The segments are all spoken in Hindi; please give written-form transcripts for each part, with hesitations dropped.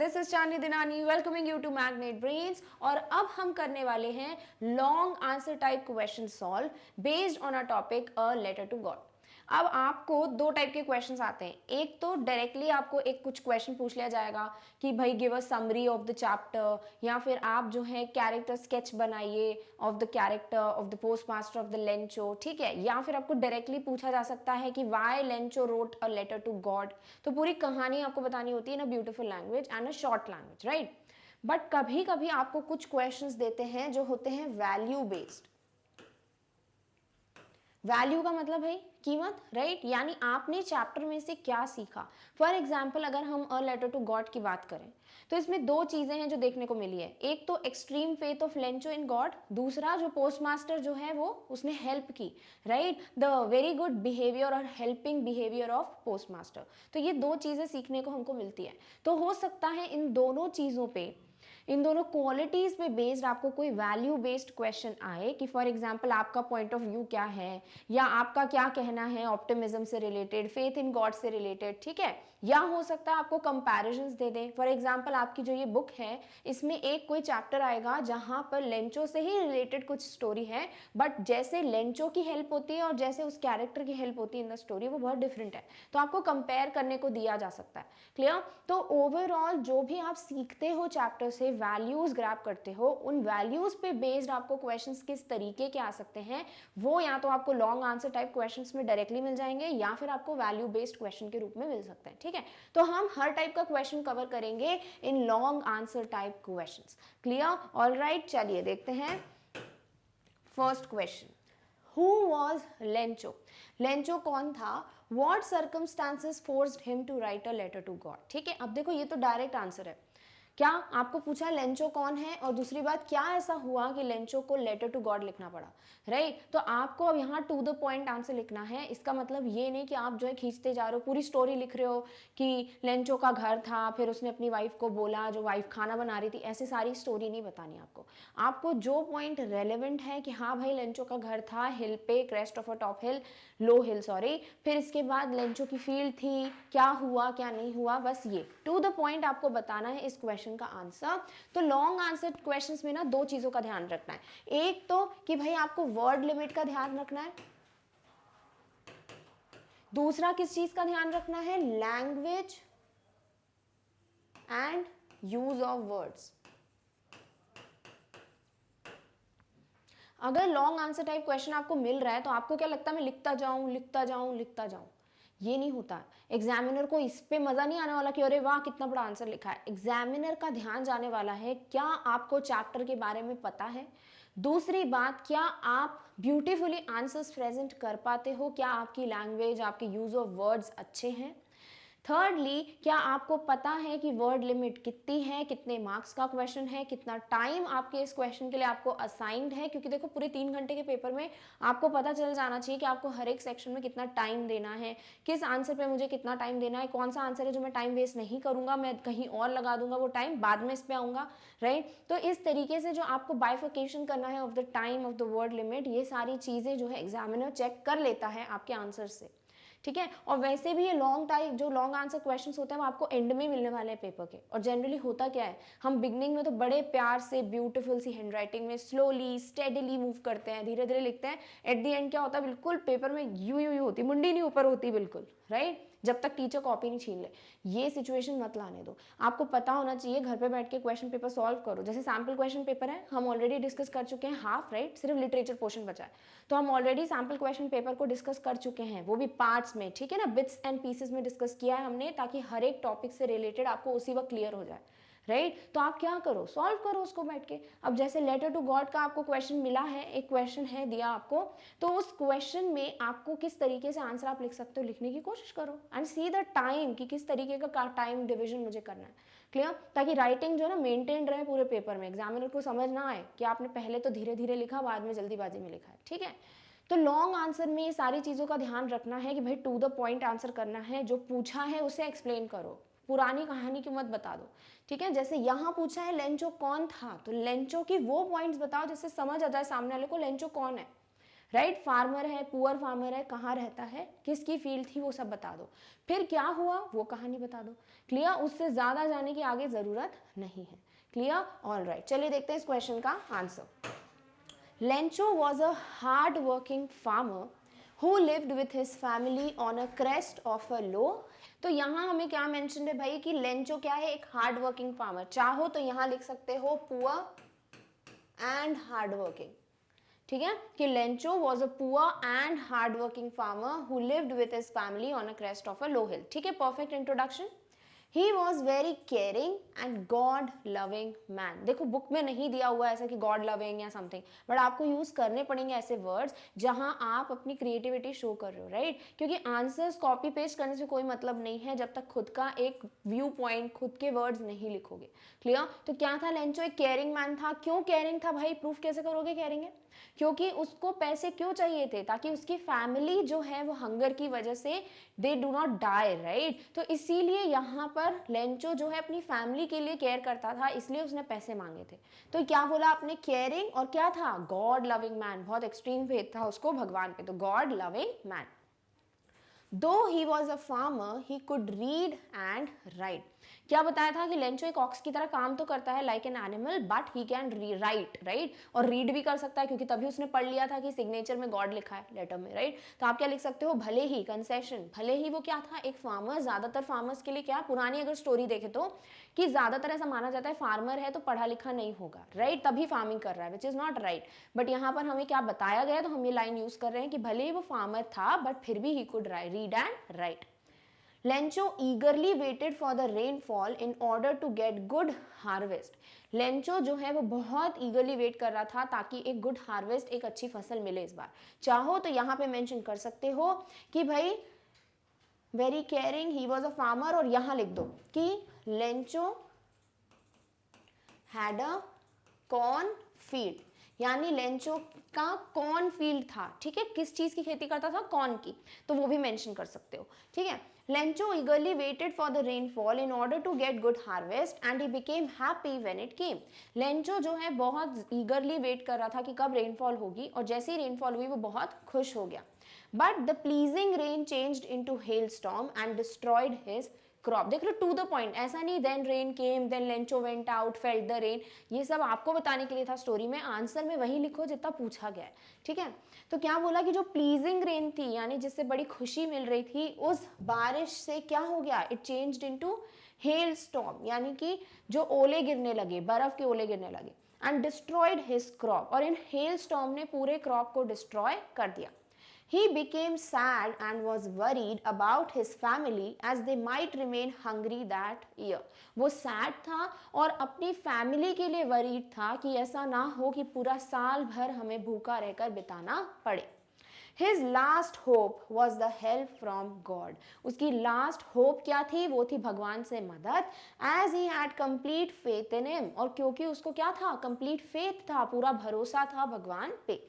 This is Chandni Dinani welcoming you to magnet brains. और अब हम करने वाले हैं long answer type question solve based on a topic a letter to God. अब आपको दो टाइप के क्वेश्चंस आते हैं। एक तो डायरेक्टली आपको एक कुछ क्वेश्चन पूछ लिया जाएगा कि भाई give a summary of the chapter, या फिर आप जो है कैरेक्टर स्केच बनाइए of the character of the post master of the Lencho, ठीक है। या फिर आपको डायरेक्टली पूछा जा सकता है कि why Lencho wrote a letter to God. तो पूरी कहानी आपको बतानी होती है in a beautiful language and a short language, right. But कभी कभी आपको कुछ क्वेश्चंस देते हैं जो होते हैं वैल्यू बेस्ड। वैल्यू का मतलब है कीमत, राइट। यानी आपने चैप्टर में से क्या सीखा। फॉर एग्जाम्पल अगर हम अ लेटर टू गॉड की बात करें तो इसमें दो चीजें हैं जो देखने को मिली है। एक तो extreme faith of Lencho in God, दूसरा जो पोस्ट मास्टर जो है वो उसने हेल्प की, right, the very good behaviour और helping behaviour of post master. तो ये दो चीजें सीखने को हमको मिलती है। तो हो सकता है इन दोनों चीजों पे, इन दोनों क्वालिटीज पे बेस्ड आपको कोई वैल्यू बेस्ड क्वेश्चन आए कि फॉर एग्जांपल आपका पॉइंट ऑफ व्यू क्या है, या आपका क्या कहना है ऑप्टिमिज्म से रिलेटेड, फेथ इन गॉड से रिलेटेड, ठीक है। या हो सकता है आपको कंपैरिजंस दे दें। फॉर एग्जांपल आपकी जो ये बुक है इसमें एक कोई चैप्टर आएगा जहां पर लेंचो से ही रिलेटेड कुछ स्टोरी है, बट जैसे लेंचो की हेल्प होती है और जैसे उस कैरेक्टर की हेल्प होती है इन द स्टोरी वो बहुत डिफरेंट है। तो आपको कंपेयर करने को दिया जा सकता है। क्लियर। तो ओवरऑल जो भी आप सीखते हो चैप्टर से, वैल्यूज ग्रैब करते हो, उन वैल्यूज पे बेस्ड आपको क्वेश्चंस किस तरीके के आ सकते हैं वो या तो आपको लॉन्ग आंसर टाइप क्वेश्चंस में डायरेक्टली मिल जाएंगे या फिर आपको वैल्यू बेस्ड क्वेश्चन के रूप में मिल सकते हैं, ठीक है। तो हम हर टाइप का क्वेश्चन कवर करेंगे in long answer type questions. Clear. Alright, चलिए देखते हैं first question. Who was Lencho? Lencho कौन था? What circumstances forced him to write a letter to God? ठीक है, अब देखो ये तो डायरेक्ट आंसर है। क्या आपको पूछा लेंचो कौन है, और दूसरी बात क्या ऐसा हुआ कि लेंचो को लेटर टू गॉड लिखना पड़ा, राइट। तो आपको अब यहाँ टू द पॉइंट आंसर लिखना है। इसका मतलब ये नहीं कि आप जो है खींचते जा रहे हो, पूरी स्टोरी लिख रहे हो कि लेंचो का घर था, फिर उसने अपनी वाइफ को बोला, जो वाइफ खाना बना रही थी, ऐसी सारी स्टोरी नहीं बतानी आपको। आपको जो पॉइंट रेलेवेंट है कि हाँ भाई लेंचो का घर था हिल पे, crest of a top hill, low hill sorry, फिर इसके बाद लेंचो की फील्ड थी, क्या हुआ क्या नहीं हुआ, बस ये टू द पॉइंट आपको बताना है इस क्वेश्चन का आंसर। तो लॉन्ग आंसर क्वेश्चंस में ना दो चीजों का ध्यान रखना है। एक तो कि भाई आपको वर्ड लिमिट का ध्यान रखना है, दूसरा किस चीज का ध्यान रखना है, language and use of words. अगर लॉन्ग आंसर टाइप क्वेश्चन आपको मिल रहा है तो आपको क्या लगता है मैं लिखता जाऊं लिखता जाऊं लिखता जाऊं, ये नहीं होता। एग्जामिनर को इस पे मजा नहीं आने वाला कि अरे वाह कितना बड़ा आंसर लिखा है। एग्जामिनर का ध्यान जाने वाला है क्या आपको चैप्टर के बारे में पता है, दूसरी बात क्या आप ब्यूटीफुली आंसर्स प्रेजेंट कर पाते हो, क्या आपकी लैंग्वेज आपके यूज ऑफ वर्ड्स अच्छे हैं, थर्डली क्या आपको पता है कि वर्ड लिमिट कितनी है, कितने मार्क्स का क्वेश्चन है, कितना टाइम आपके इस क्वेश्चन के लिए आपको असाइंड है। क्योंकि देखो पूरे 3 घंटे के पेपर में आपको पता चल जाना चाहिए कि आपको हर एक सेक्शन में कितना टाइम देना है, किस आंसर पे मुझे कितना टाइम देना है, कौन सा आंसर है जो मैं टाइम वेस्ट नहीं करूंगा, मैं कहीं और लगा दूंगा वो टाइम, बाद में इस पे आऊंगा, राइट। तो इस तरीके से जो आपको बाइफिकेशन करना है of the time of the word limit, ये सारी चीजें जो है एग्जामिनर चेक कर लेता है आपके आंसर से, ठीक है। और वैसे भी ये लॉन्ग टाइप जो लॉन्ग आंसर क्वेश्चंस होते हैं वो आपको एंड में मिलने वाले हैं पेपर के। और जनरली होता क्या है, हम बिगनिंग में तो बड़े प्यार से ब्यूटीफुल सी हैंडराइटिंग में स्लोली स्टेडीली मूव करते हैं, धीरे धीरे लिखते हैं। एट द एंड क्या होता है, बिल्कुल पेपर में यू यू यू होती, मुंडी नहीं ऊपर होती बिल्कुल, राइट, जब तक टीचर कॉपी नहीं छीन ले। ये सिचुएशन मत लाने दो। आपको पता होना चाहिए, घर पे बैठ के क्वेश्चन पेपर सॉल्व करो। जैसे सैम्पल क्वेश्चन पेपर है, हम ऑलरेडी डिस्कस कर चुके हैं हाफ, राइट, सिर्फ लिटरेचर पोर्शन बचा है। तो हम ऑलरेडी सैम्पल क्वेश्चन पेपर को डिस्कस कर चुके हैं, वो भी पार्ट्स में, ठीक है ना, बिट्स एंड पीसेस में डिस्कस किया है हमने, ताकि हर एक टॉपिक से रिलेटेड आपको उसी वक्त क्लियर हो जाए, राइट। तो आप क्या करो, सॉल्व करो उसको बैठ के। अब जैसे लेटर टू गॉड का आपको क्वेश्चन मिला है, एक क्वेश्चन है दिया आपको, तो उस क्वेश्चन में आपको किस तरीके से आंसर आप लिख सकते हो लिखने की कोशिश करो, एंड सी द टाइम कि किस तरीके का टाइम डिवीजन मुझे करना है। क्लियर। ताकि राइटिंग जो है ना मेंटेन रहे पूरे पेपर में, एग्जामिनर को समझ ना आए कि आपने पहले तो धीरे धीरे लिखा, बाद में जल्दीबाजी में लिखा है, ठीक है। तो लॉन्ग आंसर में ये सारी चीजों का ध्यान रखना है कि भाई टू द पॉइंट आंसर करना है, जो पूछा है उसे एक्सप्लेन करो, पुरानी कहानी की मत बता दो, ठीक है। जैसे यहाँ पूछा है लेंचो कौन था, तो लेंचो की वो पॉइंट्स बताओ जिससे समझ आ जाए सामने वाले को लेंचो कौन है, राइट। फार्मर है, पुअर फार्मर है, कहाँ रहता है, किसकी फील्ड थी, वो सब बता दो। फिर क्या हुआ वो कहानी बता दो। क्लियर, उससे ज्यादा जाने की आगे जरूरत नहीं है। Clear, all right. चलिए देखते हैं इस क्वेश्चन का answer. Lencho was a hard working farmer who lived with his family on a crest of a low। तो यहाँ हमें क्या मेंशन है भाई कि लेंचो क्या है, एक हार्ड वर्किंग फार्मर। चाहो तो यहाँ लिख सकते हो पुअर एंड हार्ड वर्किंग, ठीक है, कि Lencho was a poor and hard working farmer who lived with his family on a crest of a low hill. ठीक है, perfect introduction. He was very caring and God loving man। देखो बुक में नहीं दिया हुआ ऐसा कि God loving या समथिंग, बट आपको यूज करने पड़ेंगे ऐसे वर्ड्स जहां आप अपनी क्रिएटिविटी शो कर रहे हो, राइट। क्योंकि आंसर्स कॉपी पेस्ट करने से कोई मतलब नहीं है जब तक खुद का एक व्यू पॉइंट, खुद के वर्ड्स नहीं लिखोगे। क्लियर। तो क्या था, लेंचो एक केयरिंग मैन था। क्यों केयरिंग था भाई, प्रूफ कैसे करोगे केयरिंग है, क्योंकि उसको पैसे क्यों चाहिए थे, ताकि उसकी फैमिली जो है वो हंगर की वजह से they do not die, right. तो इसीलिए यहाँ पर लेंचो जो है अपनी फैमिली के लिए केयर करता था, इसलिए उसने पैसे मांगे थे। तो क्या बोला आपने, केयरिंग, और क्या था, गॉड लविंग मैन। बहुत एक्सट्रीम फेथ था उसको भगवान पे, तो God loving man. Though he was a farmer, he could read and write। क्या बताया था कि लेंचो एक ऑक्स की तरह काम तो करता है like an animal, but he can write, right, और रीड भी कर सकता है, क्योंकि तभी उसने पढ़ लिया था कि सिग्नेचर में गॉड लिखा है लेटर में, राइट। तो आप क्या लिख सकते हो, भले ही, कंसेशन, भले ही वो क्या था, एक फार्मर। ज्यादातर फार्मर्स के लिए क्या, पुरानी अगर स्टोरी देखे तो कि ज्यादातर ऐसा माना जाता है फार्मर है तो पढ़ा लिखा नहीं होगा, राइट, तभी फार्मिंग कर रहा है, which is not right. But यहाँ पर हमें क्या बताया गया, तो हम ये लाइन यूज कर रहे हैं कि भले ही वो फार्मर था बट फिर भी he could read and right. Lencho eagerly waited for the rainfall in order to get good harvest। Lencho जो है वो बहुत eagerly वेट कर रहा था ताकि एक गुड हार्वेस्ट, एक अच्छी फसल मिले इस बार। चाहो तो यहाँ पे मेंशन कर सकते हो कि भाई very caring, he was a farmer, और यहाँ लिख दो कि Lencho had a corn field, यानी लेंचो का कॉर्न फील्ड था। ठीक है, किस चीज की खेती करता था, कॉर्न की, तो वो भी मेंशन कर सकते हो। ठीक है, Lencho eagerly waited for the rainfall in order to get good harvest and he became happy when it came। Lencho जो है बहुत eagerly वेट कर रहा था कि कब रेनफॉल होगी, और जैसे ही रेनफॉल हुई वो बहुत खुश हो गया। But the pleasing rain changed into hailstorm and destroyed his crop. देख लो, टू द पॉइंट, ऐसा नहीं then rain came then Lencho went out felt the rain, ये सब आपको बताने के लिए था स्टोरी में। आंसर में वही लिखो जितना पूछा गया है। ठीक है, तो क्या बोला कि जो प्लीजिंग रेन थी, यानी जिससे बड़ी खुशी मिल रही थी, उस बारिश से क्या हो गया, it changed into hello storm, यानी कि जो ओले गिरने लगे, बर्फ के ओले गिरने लगे, एंड डिस्ट्रॉयड हिज क्रॉप, और इन हेल स्टॉर्म ने पूरे क्रॉप को डिस्ट्रॉय कर दिया। He became sad and was worried about his family as they might remain hungry that year। वो sad था और अपनी फैमिली के लिए worried था कि ऐसा ना हो कि पूरा साल भर हमें भूखा रहकर बिताना पड़े। His last hope was the help from God। उसकी last hope क्या थी, वो थी भगवान से मदद, as he had complete faith in him, और क्योंकि उसको क्या था, complete faith था, पूरा भरोसा था भगवान पे।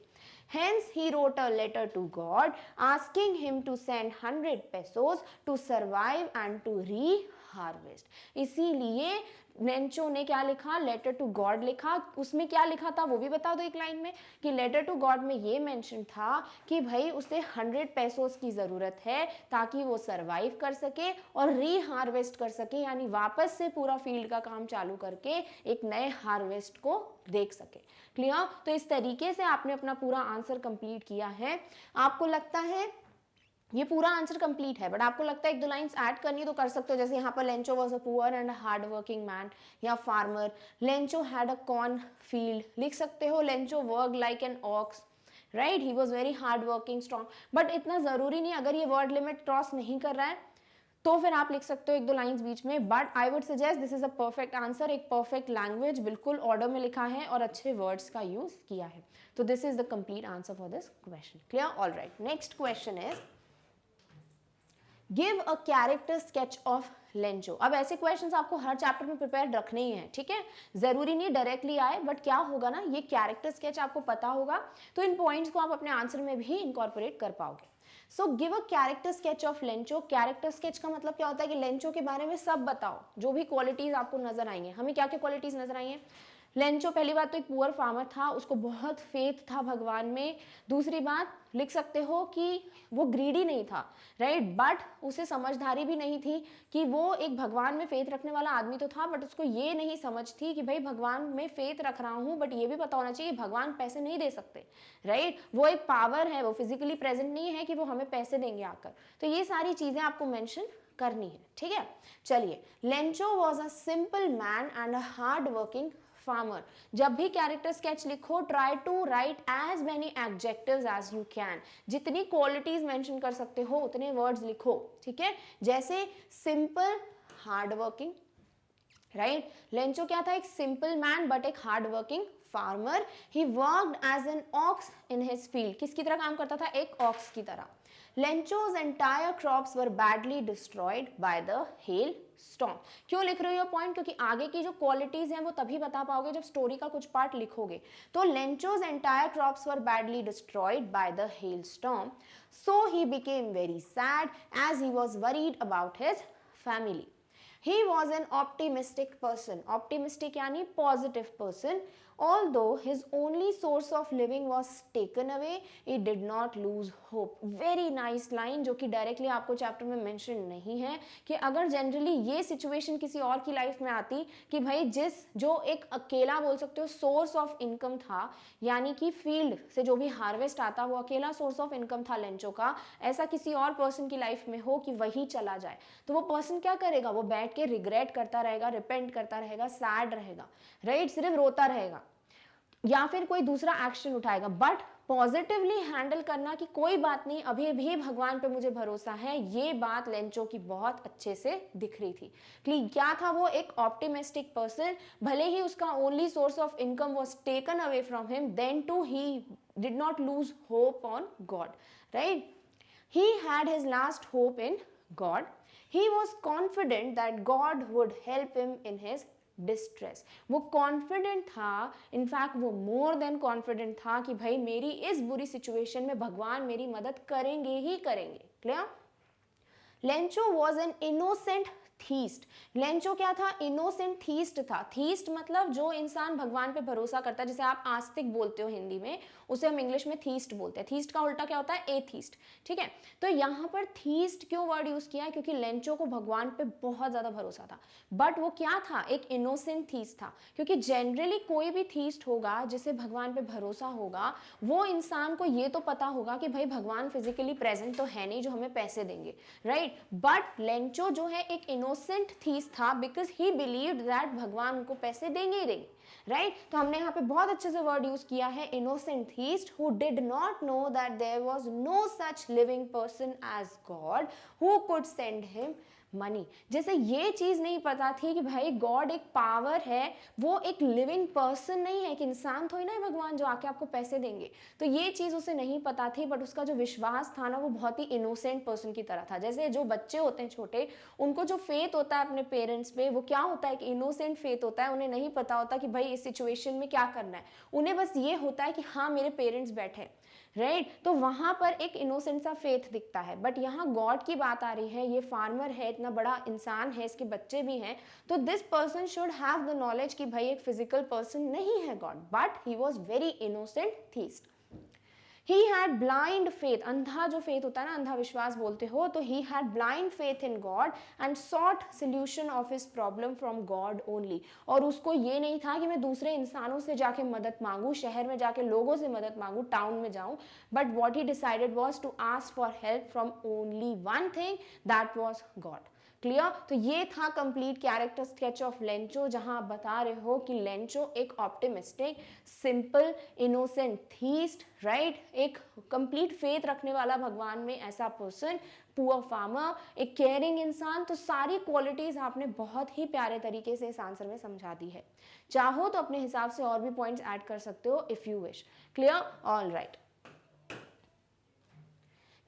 Hence he wrote a letter to God asking him to send 100 pesos to survive and to re-harvest। इसीलिए लेंचो ने क्या लिखा, लेटर टू गॉड लिखा। उसमें क्या लिखा था वो भी बता दो एक लाइन में, कि लेटर टू गॉड में ये मेंशन था कि भाई उसे 100 पैसोस की ज़रूरत है ताकि वो सरवाइव कर सके और री हार्वेस्ट कर सके, यानी वापस से पूरा फील्ड का काम चालू करके एक नए हार्वेस्ट को देख सके। क्लियर, तो इस तरीके से आपने अपना पूरा आंसर कंप्लीट किया है। आपको लगता है ये पूरा आंसर कंप्लीट है, बट आपको लगता है एक दो लाइंस ऐड करनी तो कर सकते हो, जैसे यहाँ पर Lencho was a poor and hard working man, या farmer, Lencho had a corn field लिख सकते हो, Lencho work like an ox, right, he was very hard working strong. But इतना जरूरी नहीं, अगर ये वर्ड लिमिट क्रॉस नहीं कर रहा है तो फिर आप लिख सकते हो एक दो लाइंस बीच में, but I would suggest this is a perfect answer. एक परफेक्ट लैंग्वेज, बिल्कुल ऑर्डर में लिखा है और अच्छे वर्ड्स का यूज किया है। तो this is the complete answer for this question. Clear, all right. Next question is give a character sketch of Lencho. अब ऐसे क्वेश्चंस आपको हर चैप्टर में प्रिपेयर रखने ही हैं, ठीक है, जरूरी नहीं डायरेक्टली आए, बट क्या होगा ना, ये कैरेक्टर स्केच आपको पता होगा तो इन पॉइंट्स को आप अपने आंसर में भी इंकॉर्पोरेट कर पाओगे। So give a character sketch of Lencho. Character sketch का मतलब क्या होता है कि लेंचो के बारे में सब बताओ, जो भी क्वालिटीज आपको नजर आई हैं। हमें क्या क्या क्वालिटीज नजर आई हैं, लेंचो पहली बात तो एक पुअर फार्मर था, उसको बहुत फेथ था भगवान में। दूसरी बात लिख सकते हो कि वो ग्रीडी नहीं था, राइट, बट उसे समझदारी भी नहीं थी कि वो एक भगवान में फेथ रखने वाला आदमी तो था, बट उसको ये नहीं समझ थी कि भाई भगवान में फेथ रख रहा हूँ, बट ये भी पता होना चाहिए भगवान पैसे नहीं दे सकते, राइट, वो एक पावर है, वो फिजिकली प्रेजेंट नहीं है कि वो हमें पैसे देंगे आकर। तो ये सारी चीजें आपको मेंशन करनी है, ठीक है। चलिए, Lencho was a simple man and a hard working farmer. जब भी कैरेक्टर स्केच लिखो, try to write as many adjectives as you can. जितनी क्वालिटीज मेंशन कर सकते हो उतने वर्ड्स लिखो, ठीक है। जैसे simple, hard working, right. Lencho क्या था, एक सिंपल मैन बट एक hard working farmer. He worked as an ox in his field. किसकी तरह काम करता था, एक ऑक्स की तरह। Lencho's entire crops were badly destroyed by the hail storm. क्यों लिख रहे हो पॉइंट, क्योंकि आगे की जो क्वालिटीज हैं वो तभी बता पाओगे जब स्टोरी का कुछ पार्ट लिखोगे। तो Lencho's entire crops were badly destroyed by the hail storm, so he became very sad as he was worried about his family. He was an optimistic person. Optimistic यानी positive person. Although his only source of living was taken away, he did not lose hope. Very nice line जो कि directly आपको चैप्टर में मेंशन नहीं है कि अगर जनरली ये सिचुएशन किसी और की लाइफ में आती कि भाई जो एक अकेला बोल सकते हो सोर्स ऑफ इनकम था, यानी कि फील्ड से जो भी हार्वेस्ट आता वो अकेला सोर्स ऑफ इनकम था लेंचो का, ऐसा किसी और पर्सन की लाइफ में हो कि वही चला जाए, तो वो पर्सन क्या करेगा, वो बैठ के रिग्रेट करता रहेगा, रिपेंट करता रहेगा, सैड रहेगा, राइट, सिर्फ रोता रहेगा, या फिर कोई दूसरा एक्शन उठाएगा। बट पॉजिटिवली हैंडल करना कि कोई बात नहीं, अभी भी भगवान पे मुझे भरोसा है, ये बात लेंचो की बहुत अच्छे से दिख रही थी। क्या था वो, एक ऑप्टिमिस्टिक पर्सन। भले ही उसका only source of income was taken away from him, then too he did not lose hope on God, right. He had his last hope in God. He was confident that God would help him in his distress. वो confident था, इनफैक्ट वो more than confident था कि भाई मेरी इस बुरी सिचुएशन में भगवान मेरी मदद करेंगे ही करेंगे। Clear? Lencho was an innocent theist. Lencho क्या था, इनोसेंट थीस्ट था। थीस्ट मतलब जो इंसान भगवान पे भरोसा करता है, जैसे आप आस्तिक बोलते हो हिंदी में, उसे हम इंग्लिश में थीस्ट बोलते हैं। थीस्ट का उल्टा क्या होता है, एथीस्ट, ठीक है। तो यहाँ पर थीस्ट क्यों वर्ड यूज किया है, क्योंकि लेंचो को भगवान पे बहुत ज्यादा भरोसा था, बट वो क्या था, एक इनोसेंट थीस्ट था। क्योंकि जनरली कोई भी थीस्ट होगा जिसे भगवान पे भरोसा होगा, वो इंसान को ये तो पता होगा कि भाई भगवान फिजिकली प्रेजेंट तो है नहीं जो हमें पैसे देंगे, राइट। बट लेंचो जो है एक इनोसेंट थीस्ट था, बिकॉज ही बिलीव्ड दैट भगवान उनको पैसे देंगे ही देंगे, राइट। तो हमने यहाँ पे बहुत अच्छे से वर्ड यूज किया है, innocent theist who did not know that there was no such living person as God who could send him money. जैसे ये चीज नहीं पता थी कि भाई गॉड एक पावर है, वो एक लिविंग पर्सन नहीं है, कि इंसान थोड़ी ना है भगवान जो आके आपको पैसे देंगे। तो ये चीज उसे नहीं पता थी, बट उसका जो विश्वास था ना वो बहुत ही इनोसेंट पर्सन की तरह था। जैसे जो बच्चे होते हैं छोटे, उनको जो फेथ होता है अपने पेरेंट्स पे, वो क्या होता है, कि इनोसेंट फेथ होता है। उन्हें नहीं पता होता कि भाई इस सिचुएशन में क्या करना है, उन्हें बस ये होता है कि हाँ मेरे पेरेंट्स बैठे, राइट। तो वहां पर एक इनोसेंट सा फेथ दिखता है। बट यहाँ गॉड की बात आ रही है, ये फार्मर है, इतना बड़ा इंसान है, इसके बच्चे भी हैं, तो this person should have the knowledge कि भाई एक फिजिकल पर्सन नहीं है God, but he was very innocent theist. He had blind faith, अंधा जो फेथ होता है ना, अंधा विश्वास बोलते हो, तो he had blind faith in God and sought solution of his problem from God only। और उसको ये नहीं था कि मैं दूसरे इंसानों से जाके मदद मांगू, शहर में जाके लोगों से मदद मांगू, टाउन में जाऊं, but what he decided was to ask for help from only one thing, that was God। Clear? तो ये था complete character sketch of Lencho, जहां आप बता रहे हो कि लेंचो एक optimistic, simple, innocent theist, right, एक कंप्लीट फेथ रखने वाला भगवान में ऐसा पर्सन, पुअर फार्मर, एक केयरिंग इंसान। तो सारी क्वालिटीज आपने बहुत ही प्यारे तरीके से इस आंसर में समझा दी है। चाहो तो अपने हिसाब से और भी पॉइंट्स ऐड कर सकते हो if you wish. Clear? All right.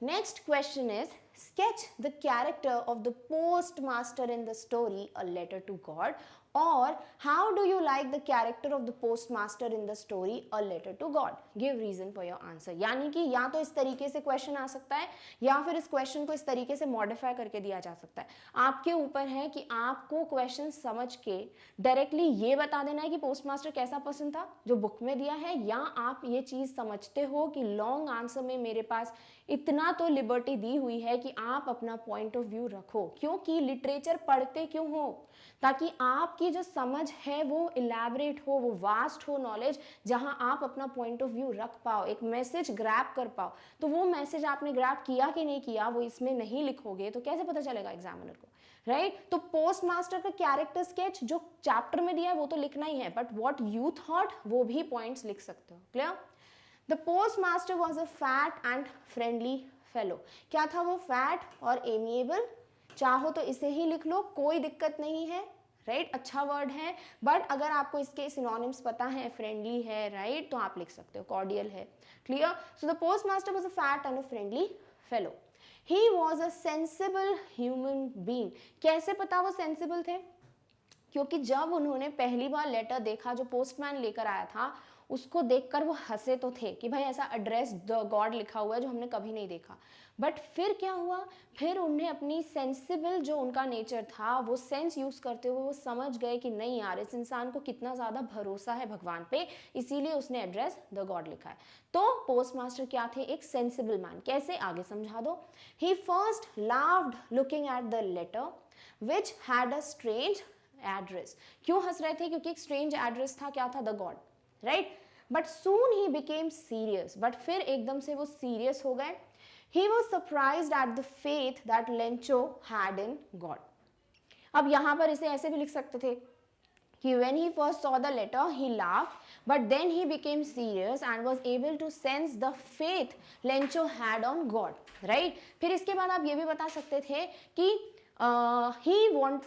Next question is sketch the character of the postmaster in the story A Letter to God, or how do you like the character of the postmaster in the story A Letter to God? Give reason for your answer. यानी कि या तो इस तरीके से क्वेश्चन आ सकता है या फिर इस क्वेश्चन को इस तरीके से मॉडिफाई करके दिया जा सकता है. आपके ऊपर है कि आपको क्वेश्चन समझ के डायरेक्टली ये बता देना है कि पोस्टमास्टर कैसा पर्सन था जो बुक में दिया है, या आप ये चीज समझते हो कि लॉन्ग आंसर में मेरे पास इतना तो लिबर्टी दी हुई है कि आप अपना पॉइंट ऑफ व्यू रखो. क्योंकि लिटरेचर पढ़ते क्यों हो? ताकि आपकी जो समझ है वो इलैबोरेट हो, वो वास्ट हो नॉलेज, जहां आप अपना पॉइंट ऑफ व्यू रख पाओ, एक मैसेज ग्रैब कर पाओ. तो वो मैसेज आपने ग्रैब किया कि नहीं किया वो इसमें नहीं लिखोगे तो कैसे पता चलेगा एग्जामिनर को, राइट? तो पोस्टमास्टर का कैरेक्टर स्केच जो चैप्टर में दिया है वो तो लिखना ही है, बट व्हाट यू थॉट वो भी पॉइंट्स लिख सकते हो. Clear? The postmaster was a fat and friendly fellow. क्या था वो? फैट और एमिएबल. चाहो तो इसे ही लिख लो, कोई दिक्कत नहीं है, राइट? अच्छा वर्ड है, बट अगर आपको इसके सिनोनिम्स पता है, फ्रेंडली है, राइट, तो आप लिख सकते हो, कॉर्डियल है. Clear? So the postmaster was a fat and a friendly fellow. He was a sensible human being. कैसे पता वो सेंसिबल थे? क्योंकि जब उन्होंने पहली बार लेटर देखा जो पोस्टमैन लेकर आया था, उसको देखकर वो हंसे तो थे कि भाई ऐसा एड्रेस द गॉड लिखा हुआ है जो हमने कभी नहीं देखा. बट फिर क्या हुआ? फिर उन्हें अपनी सेंसिबल जो उनका नेचर था वो सेंस यूज करते हुए वो समझ गए कि नहीं यार, इस इंसान को कितना ज़्यादा भरोसा है भगवान पे, इसीलिए उसने एड्रेस द गॉड लिखा है. तो पोस्टमास्टर क्या थे? एक सेंसिबल मैन. कैसे? आगे समझा दो. He first laughed looking at the letter which had a strange address. क्यों हंस रहे थे? क्योंकि एक स्ट्रेंज एड्रेस था. क्या था? The God, right? But soon he became serious. But फिर एकदम से वो सीरियस हो गए. He was surprised at the faith that Lencho had in God. अब यहाँ पर इसे ऐसे भी लिख सकते थे कि when he first saw the letter he laughed, but then he became serious and was able to sense the faith Lencho had on God, right? फिर इसके बाद आप ये भी बता सकते थे कि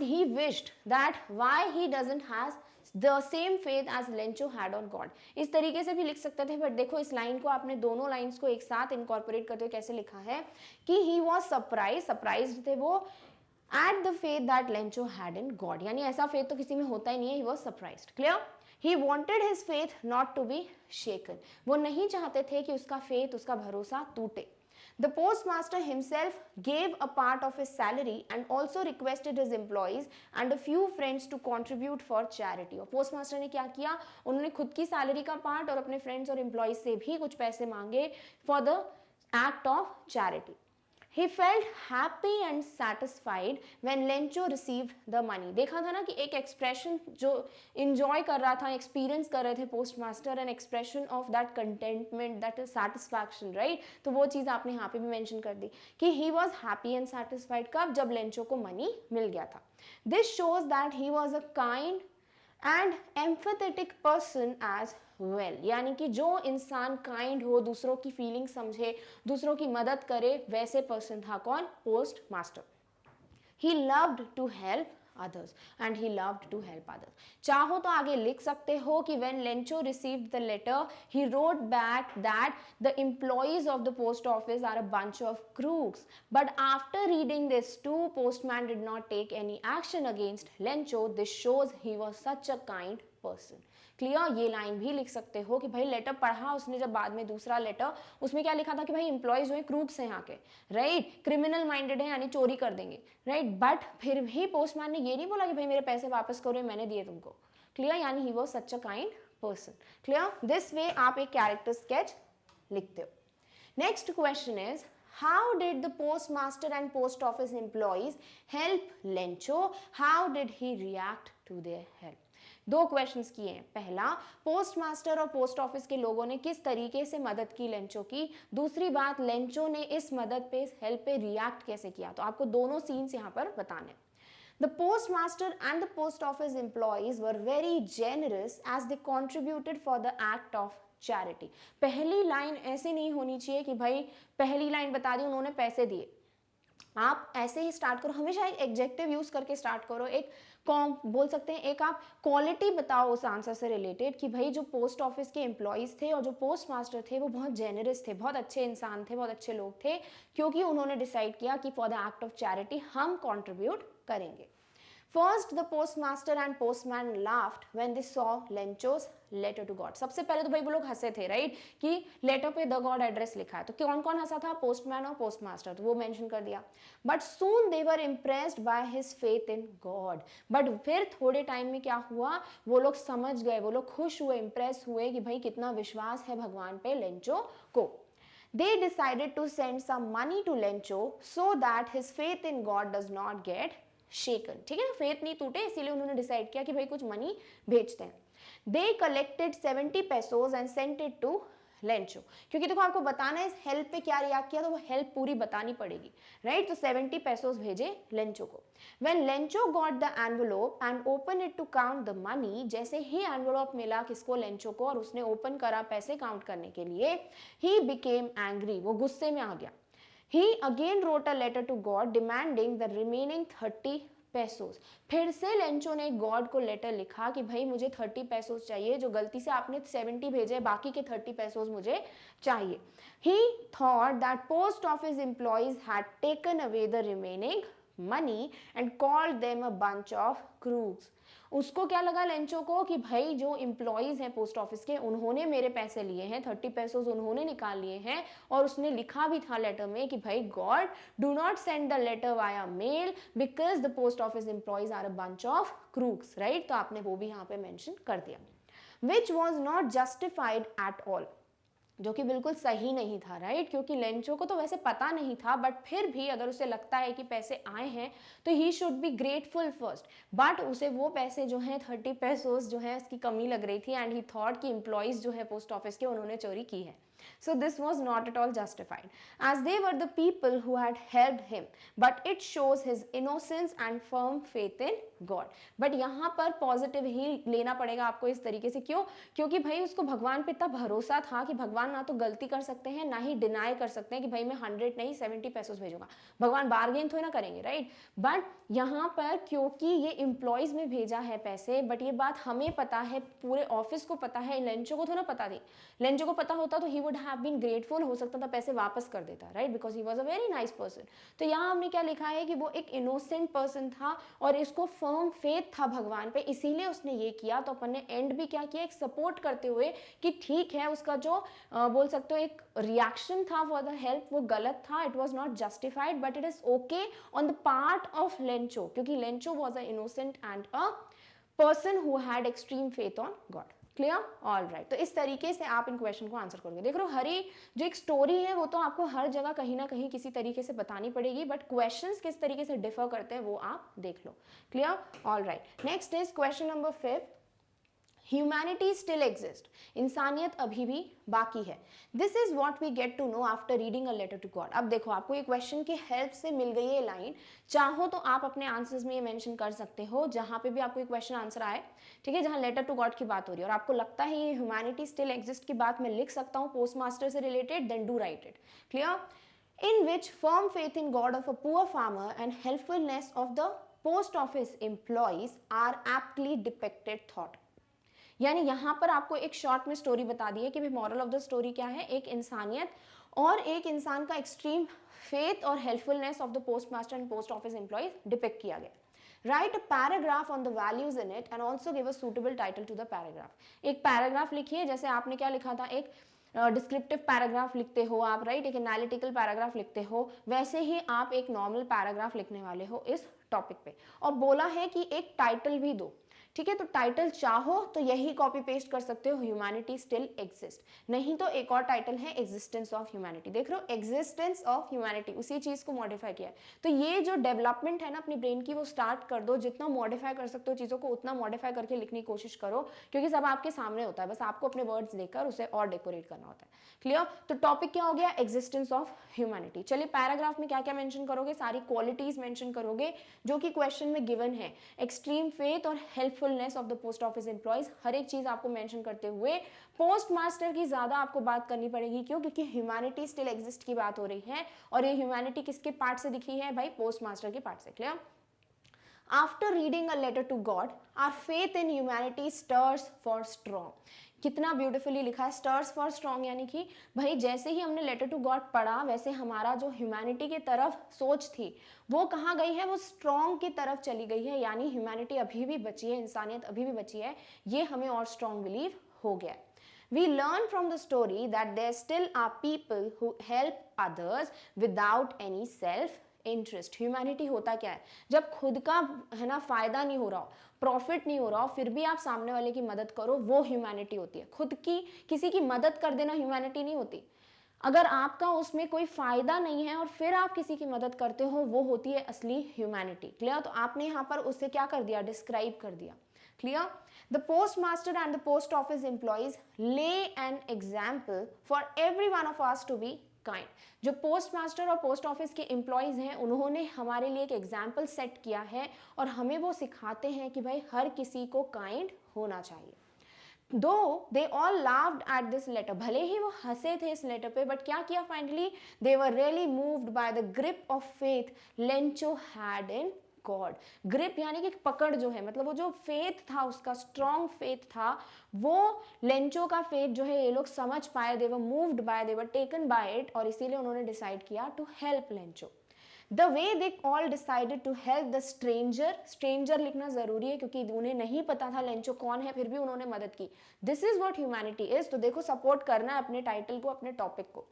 he wished that why he doesn't has the same faith as Lencho had on God. इस तरीके से भी लिख सकते थे, बट देखो इस लाइन को आपने दोनों लाइंस को एक साथ इनकॉर्पोरेट करते हुए कैसे लिखा है कि he was surprised थे वो at the faith that Lencho had in God. यानी ऐसा faith तो किसी में होता ही नहीं है. He was surprised. Clear? He wanted his faith not to be shaken. वो नहीं चाहते थे कि उसका faith, उसका भरोसा टूटे. The postmaster himself gave a part of his salary and also requested his employees and a few friends to contribute for charity. और postmaster ने क्या किया? उन्होंने खुद की सैलरी का पार्ट और अपने फ्रेंड्स और एम्प्लॉइज से भी कुछ पैसे मांगे for the act of charity. He felt happy and satisfied when Lencho received the money. देखा था ना कि एक एक्सप्रेशन जो enjoy कर रहा था, एक्सपीरियंस कर रहे थे postmaster, an expression of that contentment, that satisfaction, right? तो वो चीज़ आपने यहाँ पे भी मेंशन कर दी कि he was happy and satisfied. कब? जब लेंचो को मनी मिल गया था. This shows that he was a kind and empathetic person as well. यानी कि जो इंसान काइंड हो, दूसरों की फीलिंग समझे, दूसरों की मदद करे, वैसे पर्सन था कौन? Post master. He loved to help others and he loved to help others. चाहो तो आगे लिख सकते हो कि when Lencho received the letter he wrote back that the employees of the post office are a bunch of crooks, but after reading this too, postman did not take any action against Lencho. This shows he was such a kind person. Clear? ये लाइन भी लिख सकते हो कि भाई लेटर पढ़ा उसने जब बाद में दूसरा लेटर, उसमें क्या लिखा था कि भाई एम्प्लॉयज जो है क्रूक्स हैं यहाँ के, राइट? क्रिमिनल माइंडेड है, यानी चोरी कर देंगे, राइट? बट फिर भी पोस्टमैन ने ये नहीं बोला कि भाई मेरे पैसे वापस करो, मैंने दिए तुमको. क्लियर? यानी he was such a kind person. Clear? This way आप एक कैरेक्टर स्केच लिखते हो. Next question is how did the postmaster and post office employees help Lencho? How did he react to their help? दो क्वेश्चंस किए हैं. पहला, पोस्टमास्टर और पोस्ट ऑफिस के लोगों ने किस तरीके से मदद की लेंचो की. दूसरी बात, लेंचो ने इस मदद पे, इस हेल्प पे रिएक्ट कैसे किया. तो आपको दोनों सीन्स यहाँ पर बताने. The postmaster and the post office employees were very generous as they contributed for the act of charity. पहली लाइन ऐसे नहीं होनी चाहिए कि भाई पहली लाइन बता दी उन्होंने पैसे दिए. आप ऐसे ही स्टार्ट करो, हमेशा एक एडजेक्टिव यूज करके स्टार्ट करो, एक बोल सकते हैं एक आप क्वालिटी बताओ उस आंसर से रिलेटेड कि भाई जो पोस्ट ऑफिस के एम्प्लॉयज़ थे और जो पोस्ट मास्टर थे वो बहुत जेनरस थे, बहुत अच्छे इंसान थे, बहुत अच्छे लोग थे, क्योंकि उन्होंने डिसाइड किया कि for the act of charity हम कॉन्ट्रीब्यूट करेंगे। First, the postmaster and postman laughed when they saw Lencho's letter to God. सबसे पहले तो भाई वो लोग हंसे थे, राइट, कि लेटर पे द गॉड एड्रेस लिखा है, तो कौन कौन हंसा था? पोस्टमैन और पोस्टमास्टर, तो वो मेंशन कर दिया। But soon they were impressed by his faith in God. But फिर थोड़े टाइम में क्या हुआ, वो लोग समझ गए, वो लोग खुश हुए, इम्प्रेस हुए कि भाई कितना विश्वास है भगवान पे लेंचो को। They decided to send some money to Lencho so that his faith in God does not get shaken. ठीक है ना, फेथ नहीं टूटे, इसीलिए उन्होंने डिसाइड किया कि भाई कुछ मनी भेजते हैं। They collected 70 pesos and sent it to Lencho, क्योंकि देखो आपको बताना है इस हेल्प पे क्या रिएक्ट किया, तो वो हेल्प पूरी बतानी पड़ेगी, राइट। तो 70 पेसोस भेजे लेंचो को। When Lencho got the envelope and opened it to count the money, जैसे ही एनवेलोप मिला किसको? लेंचो को, और उसने ओपन करा पैसे काउंट करने के लिए, he became angry, वो गुस्से में आ गया। He again wrote a letter to God demanding the remaining 30 pesos. फिर से लेंचो ने गॉड को लेटर लिखा कि भाई मुझे 30 पेसोस चाहिए, जो गलती से आपने 70 भेजे, बाकी के 30 पेसोस मुझे चाहिए। He thought that post office employees had taken away the remaining money and called them a bunch of crooks. उसको क्या लगा लेंचो को कि भाई जो एम्प्लॉयज हैं पोस्ट ऑफिस के, उन्होंने मेरे पैसे लिए हैं, 30 पेसोस उन्होंने निकाल लिए हैं, और उसने लिखा भी था लेटर में कि भाई God do not send the letter via mail because the post office employees are a bunch of crooks, right. तो आपने वो भी यहाँ पे मेंशन कर दिया, which was not justified at all, जो कि बिल्कुल सही नहीं था, राइट, क्योंकि लेंचो को तो वैसे पता नहीं था, बट फिर भी अगर उसे लगता है कि पैसे आए हैं तो he should be grateful first. But उसे वो पैसे जो हैं 30 पेसोस जो है उसकी कमी लग रही थी, एंड ही थॉट कि एम्प्लॉयज जो है पोस्ट ऑफिस के उन्होंने चोरी की है। So this was not at all justified, as they were the people who had helped him, but it shows his innocence and firm faith in God. But यहाँ पर पॉजिटिव ही लेना पड़ेगा आपको इस तरीके से, क्यों? क्योंकि भाई उसको भगवान पे इतना भरोसा था कि भगवान ना तो गलती कर सकते हैं, ना ही डिनाई कर सकते हैं कि भाई मैं 100 नहीं 70 पेसोस भेजूंगा, भगवान बार्गेन थोड़ी ना करेंगे, राइट। बट यहाँ पर क्योंकि ये एम्प्लॉयज में भेजा है पैसे, बट ये बात हमें पता है, पूरे ऑफिस को पता है, लेंचो को थोड़ा पता थी। लेंचो को पता होता तो he would have been grateful, हो सकता था पैसे वापस कर देता, right, because he was a very nice person. तो यहाँ हमने क्या लिखा है कि वो एक इनोसेंट पर्सन था और इसको फर्म फेथ था भगवान पे, इसीलिए उसने ये किया। तो अपन ने एंड भी क्या किया, एक सपोर्ट करते हुए कि ठीक है, उसका जो बोल सकते हो एक रिएक्शन था फॉर द हेल्प, वो गलत था, it was not justified, but it is okay on the part of Lencho, क्योंकि Lencho was a innocent and a person who had extreme faith on God. Clear? All right. तो इस तरीके से आप इन क्वेश्चन को आंसर करोगे। देख लो, हरी जो एक स्टोरी है वो तो आपको हर जगह कहीं ना कहीं किसी तरीके से बतानी पड़ेगी, बट क्वेश्चंस किस तरीके से डिफर करते हैं वो आप देख लो। Clear? All right. Next is question number 5। Humanity still exist, इंसानियत अभी भी बाकी है। This is what we get to know after reading a letter to God. अब देखो, आपको ये क्वेश्चन की हेल्प से मिल गई है लाइन, चाहो तो आप अपने आंसर्स में ये मेंशन कर सकते हो जहां पे भी आपको ये क्वेश्चन आंसर आए, ठीक है, जहां लेटर टू गॉड की बात हो रही है और आपको लगता है ये ह्यूमैनिटी स्टिल एग्जिस्ट की बात मैं लिख सकता हूँ पोस्ट मास्टर से related, then do write it. Clear? in which firm faith in God of a poor farmer and helpfulness of the post office employees are aptly depicted thought। यानी यहाँ पर आपको एक शॉर्ट में स्टोरी बता दी है कि मॉरल ऑफ द स्टोरी क्या है, एक इंसानियत और एक इंसान का एक्सट्रीम फेथ और helpfulness of the post master and post office employees depict किया गया। Write a paragraph on the values in it and also give a suitable title to the paragraph। एक पैराग्राफ लिखिए, जैसे आपने क्या लिखा था, एक डिस्क्रिप्टिव पैराग्राफ लिखते हो आप, राइट, एक एनालिटिकल पैराग्राफ लिखते हो, वैसे ही आप एक नॉर्मल पैराग्राफ लिखने वाले हो इस टॉपिक पे, और बोला है कि एक टाइटल भी दो। ठीक है, तो टाइटल चाहो तो यही कॉपी पेस्ट कर सकते हो, ह्यूमैनिटी स्टिल एग्जिस्ट, नहीं तो एक और टाइटल है एग्जिस्टेंस ऑफ ह्यूमैनिटी। देख लो, एग्जिस्टेंस ऑफ ह्यूमैनिटी, उसी चीज को मॉडिफाई किया है। तो ये जो डेवलपमेंट है ना अपनी ब्रेन की, वो स्टार्ट कर दो, जितना मॉडिफाई कर सकते हो चीजों को उतना मॉडिफाई करके लिखने की कोशिश करो, क्योंकि सब आपके सामने होता है, बस आपको अपने वर्ड्स देकर उसे और डेकोरेट करना होता है। क्लियर? तो टॉपिक क्या हो गया, एग्जिस्टेंस ऑफ ह्यूमैनिटी। चलिए, पैराग्राफ में क्या क्या मेंशन करोगे, सारी क्वालिटीज मेंशन करोगे जो कि क्वेश्चन में गिवन है, एक्सट्रीम फेथ और helpfulness of the post office employees, हर एक चीज आपको मेंशन करते हुए पोस्ट मास्टर की ज्यादा आपको बात करनी पड़ेगी। क्यों? क्योंकि ह्यूमैनिटी स्टिल एग्जिस्ट की बात हो रही है, और ये ह्यूमैनिटी किसके पार्ट से दिखी है भाई, पोस्ट मास्टर के पार्ट से। Clear? After reading a letter to God our faith in humanity stirs for strong. कितना ब्यूटीफुली लिखा है, स्टर्स फॉर स्ट्रॉन्ग, यानी कि भाई जैसे ही हमने लेटर टू गॉड पढ़ा वैसे हमारा जो ह्यूमैनिटी की तरफ सोच थी वो कहाँ गई है, वो स्ट्रॉन्ग की तरफ चली गई है, यानी ह्यूमैनिटी अभी भी बची है, इंसानियत अभी भी बची है, ये हमें और स्ट्रॉन्ग बिलीव हो गया है। We learn from the story that there still are people who help others without any self interest. Humanity होता क्या है, जब खुद का है ना फायदा नहीं हो रहा हो, प्रॉफिट नहीं हो रहा हो, फिर भी आप सामने वाले की मदद करो, वो ह्यूमैनिटी होती है। खुद की किसी की मदद कर देना ह्यूमैनिटी नहीं होती। अगर आपका उसमें कोई फायदा नहीं है और फिर आप किसी की मदद करते हो, वो होती है असली ह्यूमैनिटी। क्लियर? तो आपने यहाँ पर उससे क्या कर दिया, डिस्क्राइब कर दिया। Clear? The postmaster and the post office employees lay an example for every one of us to be kind. जो पोस्ट मास्टर और पोस्ट ऑफिस के एम्प्लॉयज हैं उन्होंने हमारे लिए एक एग्जाम्पल सेट किया है और हमें वो सिखाते हैं कि भाई हर किसी को काइंड होना चाहिए। Though they all laughed at this letter, भले ही वो हंसे थे इस लेटर पे, बट क्या किया finally, they were really moved by the grip of faith Lencho had in God. Grip यानी कि पकड़ जो है, मतलब वो जो फेथ था उसका स्ट्रॉन्ग फेथ था, वो लेंचो का फेथ जो है ये लोग समझ पाए, they were moved by, they were taken by it, और इसीलिए उन्होंने डिसाइड किया to help Lencho. The way they all decided to help the stranger, stranger लिखना जरूरी है क्योंकि उन्हें नहीं पता था लेंचो कौन है, फिर भी उन्होंने मदद की। This is what humanity is. तो देखो सपोर्ट करना है अपने टाइटल को, अपने टॉपिक को।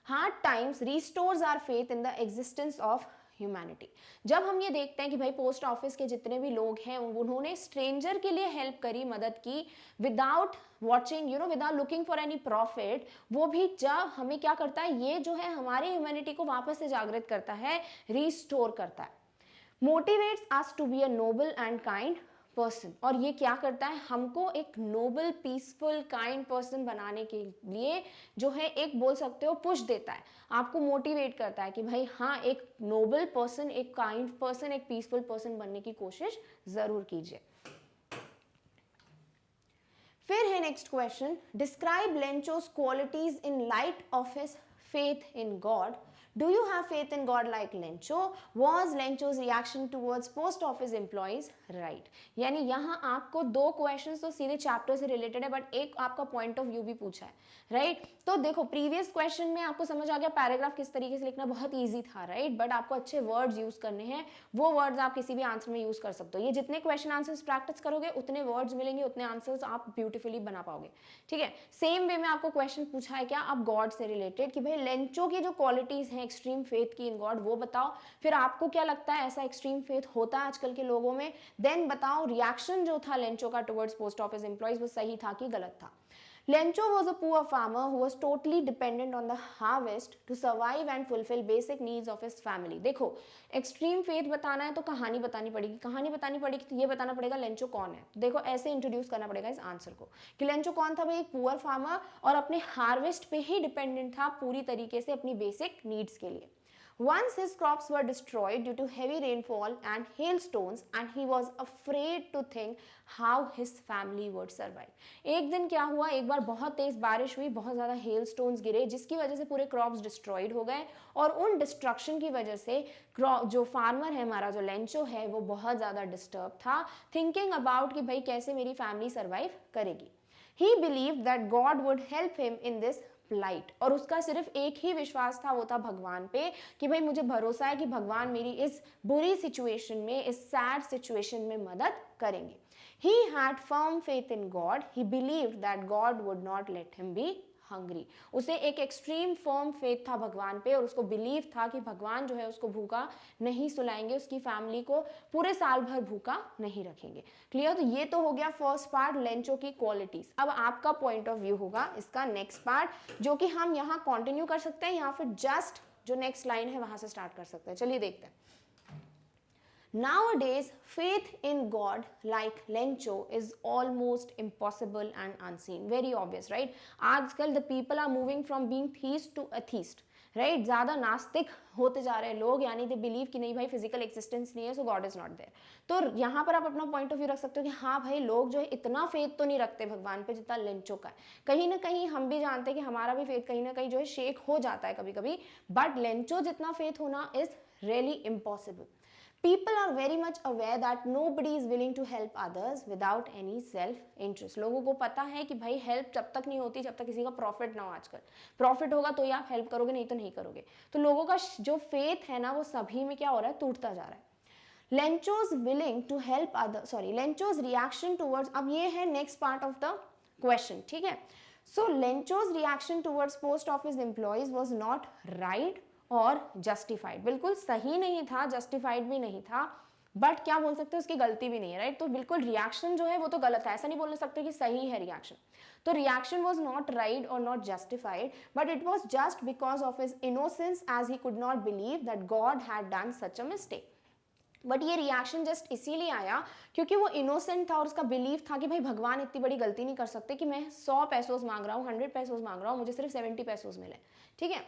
Hard times restores our faith in the existence of humanity. जब हम ये देखते हैं कि भाई पोस्ट ऑफिस के जितने भी लोग हैं उन्होंने स्ट्रेंजर के लिए हेल्प करी, मदद की, without watching without looking for any profit, वो भी जब हमें क्या करता है, ये जो है हमारे ह्यूमैनिटी को वापस से जागृत करता है, रिस्टोर करता है। Motivates us to be a noble and kind person, और ये क्या करता है, हमको एक नोबल पीसफुल काइंड पर्सन बनाने के लिए जो है एक बोल सकते हो पुश देता है, आपको मोटिवेट करता है कि भाई हाँ एक नोबल पर्सन, एक काइंड पर्सन, एक पीसफुल पर्सन बनने की कोशिश जरूर कीजिए। फिर है next question, describe Lencho's qualities in light of his faith in God. Do you have faith in God like Lencho? Was Lencho's reaction towards post office employees right? यानी यहाँ आपको दो क्वेश्चंस तो सीधे चैप्टर से रिलेटेड है, बट एक आपका पॉइंट ऑफ व्यू भी पूछा है, राइट? तो देखो प्रीवियस क्वेश्चन में आपको समझ आ गया पैराग्राफ किस तरीके से लिखना, बहुत ईजी था, राइट? बट आपको अच्छे वर्ड्स यूज करने हैं, वो वर्ड्स आप किसी भी आंसर में यूज कर सकते हो। ये जितने क्वेश्चन आंसर्स प्रैक्टिस करोगे उतने वर्ड्स मिलेंगे, उतने आंसर्स आप ब्यूटीफुली बना पाओगे, ठीक है? सेम वे में आपको क्वेश्चन पूछा है क्या, आप गॉड से रिलेटेड, कि भाई लेंचो की जो क्वालिटीज हैं एक्सट्रीम फेथ की इन गॉड, वो बताओ। फिर आपको क्या लगता है ऐसा एक्सट्रीम फेथ होता है आजकल के लोगों में, देन बताओ रिएक्शन जो था लेंचो का टुवर्ड्स पोस्ट ऑफिस एम्प्लॉइज, वो सही था कि गलत था। Lencho was a poor farmer who was totally dependent on the harvest to survive and fulfill basic needs of his family. देखो एक्सट्रीम फेथ बताना है तो कहानी बतानी पड़ेगी, कहानी बतानी पड़ेगी तो ये बताना पड़ेगा लेंचो कौन है। देखो ऐसे इंट्रोड्यूस करना पड़ेगा इस आंसर को कि लेंचो कौन था भाई, एक पुअर फार्मर और अपने हार्वेस्ट पे ही डिपेंडेंट था पूरी तरीके से अपनी बेसिक नीड्स के लिए। Once his crops were destroyed due to heavy rainfall and hailstones, and he was afraid to think how his family would survive. एक दिन क्या हुआ, एक बार बहुत तेज बारिश हुई, बहुत ज़्यादा hailstones गिरे, जिसकी वजह से पूरे crops destroyed हो गए, और उन destruction की वजह से जो farmer है हमारा, जो लेंचो है, वो बहुत ज़्यादा डिस्टर्ब था, thinking about कि भाई कैसे मेरी फैमिली सर्वाइव करेगी। He believed that God would help him in this light, और उसका सिर्फ एक ही विश्वास था, वो था भगवान पे, कि भाई मुझे भरोसा है कि भगवान मेरी इस बुरी सिचुएशन में, इस सैड सिचुएशन में मदद करेंगे। He had firm faith in God. He believed that God would not let him be hungry. उसे एक एक्सट्रीम फर्म फेथ था भगवान पे, और उसको बिलीव था कि भगवान जो है उसको भूखा नहीं सुलाएंगे, उसकी फैमिली को पूरे साल भर भूखा नहीं रखेंगे। क्लियर? तो ये तो हो गया फर्स्ट पार्ट, लेंचो की क्वालिटीज। अब आपका पॉइंट ऑफ व्यू होगा इसका नेक्स्ट पार्ट, जो कि हम यहाँ कंटिन्यू कर सकते हैं, या फिर जस्ट जो नेक्स्ट लाइन है वहां से स्टार्ट कर सकते हैं। चलिए देखते हैं। Nowadays, faith in God, like Lencho, is almost impossible and unseen. Very obvious, right? आजकल the people are moving from being theist to atheist, right? ज़्यादा नास्तिक होते जा रहे हैं लोग, यानी they believe कि नहीं भाई फिजिकल एक्सिस्टेंस नहीं है, so God is not there. तो यहाँ पर आप अपना पॉइंट ऑफ व्यू रख सकते हो कि हाँ भाई लोग जो है इतना फेथ तो नहीं रखते भगवान पे जितना लेंचो का है। कहीं ना कहीं हम भी जानते हैं कि हमारा भी फेथ कहीं ना कहीं जो है शेक हो जाता है कभी कभी, बट लेंचो जितना फेथ होना is really impossible. People are very much aware that nobody is willing to help others without any self interest. लोगों को पता है कि भाई हेल्प तब तक नहीं होती जब तक किसी का प्रॉफिट ना हो. आजकल प्रॉफिट होगा तो ही आप हेल्प करोगे, नहीं तो नहीं करोगे. तो लोगों का जो फेथ है ना वो सभी में क्या हो रहा है, टूटता जा रहा है. Lencho's willing to help other, sorry, Lencho's reaction towards, अब ये है next part of the question, ठीक है. So Lencho's reaction towards post office employees was not right और जस्टिफाइड. बिल्कुल सही नहीं था, जस्टिफाइड भी नहीं था, बट क्या बोल सकते हैं उसकी गलती भी नहीं है, राइट. तो बिल्कुल रिएक्शन जो है वो तो गलत है, ऐसा नहीं बोल सकते कि सही है रिएक्शन. तो रिएक्शन वॉज नॉट राइट और not justified, but it was just because of his innocence as he could not believe that God had done such a mistake. But ये रिएक्शन जस्ट इसीलिए आया क्योंकि वो इनोसेंट था और उसका बिलीव था कि भाई भगवान इतनी बड़ी गलती नहीं कर सकते कि मैं 100 पैसों मांग रहा हूँ, 100 पैसों मांग रहा हूँ, मुझे सिर्फ 70 पैसों मिले. ठीक है.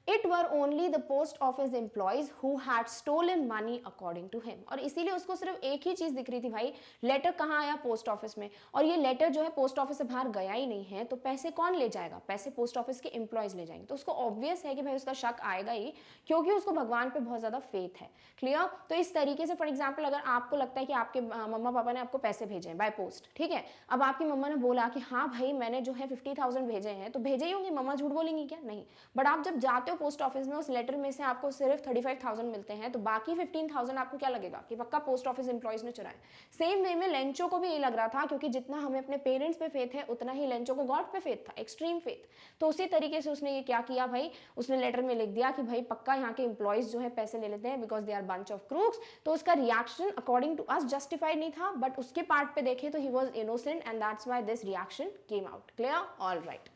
It were only the post office employees who had stolen money according to him. और इसीलिए उसको सिर्फ एक ही चीज दिख रही थी, भाई लेटर कहाँ आया, पोस्ट ऑफिस में, और ये लेटर जो है पोस्ट ऑफिस से बाहर गया ही नहीं है, तो पैसे कौन ले जाएगा, पैसे पोस्ट ऑफिस के एम्प्लॉयज ले जाएंगे. तो उसको ऑब्वियस है कि भाई उसका शक आएगा ही, क्योंकि उसको भगवान पे बहुत ज्यादा फेथ है. क्लियर. तो इस तरीके से फॉर एग्जाम्पल अगर आपको लगता है कि आपके मम्मा पापा ने आपको पैसे भेजे हैं बाय पोस्ट, ठीक है, अब आपकी मम्मा ने बोला कि हाँ भाई मैंने जो है 50,000 भेजे हैं, तो भेजे ही होंगे, मम्मा झूठ बोलेंगी क्या, नहीं. बट आप जब जाते हो पोस्ट ऑफिस में, उस लेटर में से आपको सिर्फ 35,000 मिलते हैं, तो बाकी 15,000 आपको क्या लगेगा कि पक्का पोस्ट ऑफिस एम्प्लॉयज ने चुराए. सेम वे में लेंचो को भी ये लग रहा था, क्योंकि जितना हमें अपने पेरेंट्स पे फेथ है उतना ही लेंचो को गॉड पे फेथ था, एक्सट्रीम फेथ. तो उसी तरीके से उसने ये क्या किया भाई, उसने लेटर में लिख दिया कि भाई पक्का यहाँ के एम्प्लॉयज जो है पैसे ले लेते हैं because they are bunch of crooks. तो उसका reaction according to us justified नहीं था, बट उसके पार्ट पे देखें तो he was innocent and that's why this reaction came out. Clear. All right.